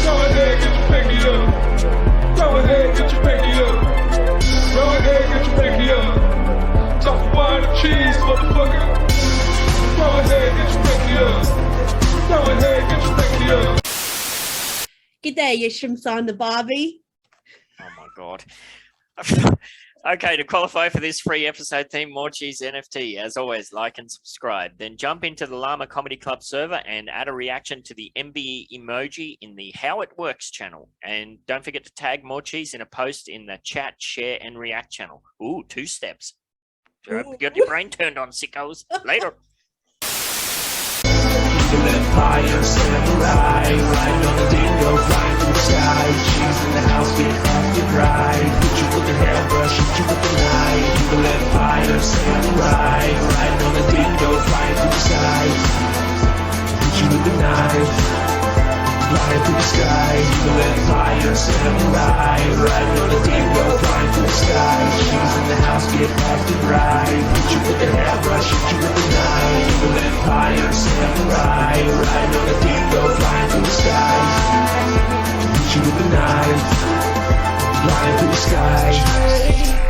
Go ahead, get your pinky up. Go ahead, get your pinky up. Go ahead, get your pinky up. Talk Whine and Cheese, motherfucker. Go ahead, get your pinky up. Go ahead, get your pinky up. G'day, you shrimps on the barbie. Oh my God. Okay, to qualify for this free episode theme, Morecheeese NFT, as always, like and subscribe. Then jump into the Llama Comedy Club server and add a reaction to the MBE emoji in the How It Works channel. And don't forget to tag Morecheeese in a post in the chat, share, and react channel. Ooh, 2 steps. Got your brain turned on, sickos. Later. Empire, samurai, ride on the dingo, flying through the sky. Cheese in the house, get off your pride. Hit you with the hairbrush, hit you with the knife. Evil empire, samurai. Evil empire samurai, riding on a dingo, flying through the sky. Cheese in the house, get left and right. Hit you with the hairbrush, hit you with the knife. Evil empire samurai, riding on a dingo, flying through the sky. Hit you with the knife, flying through the sky.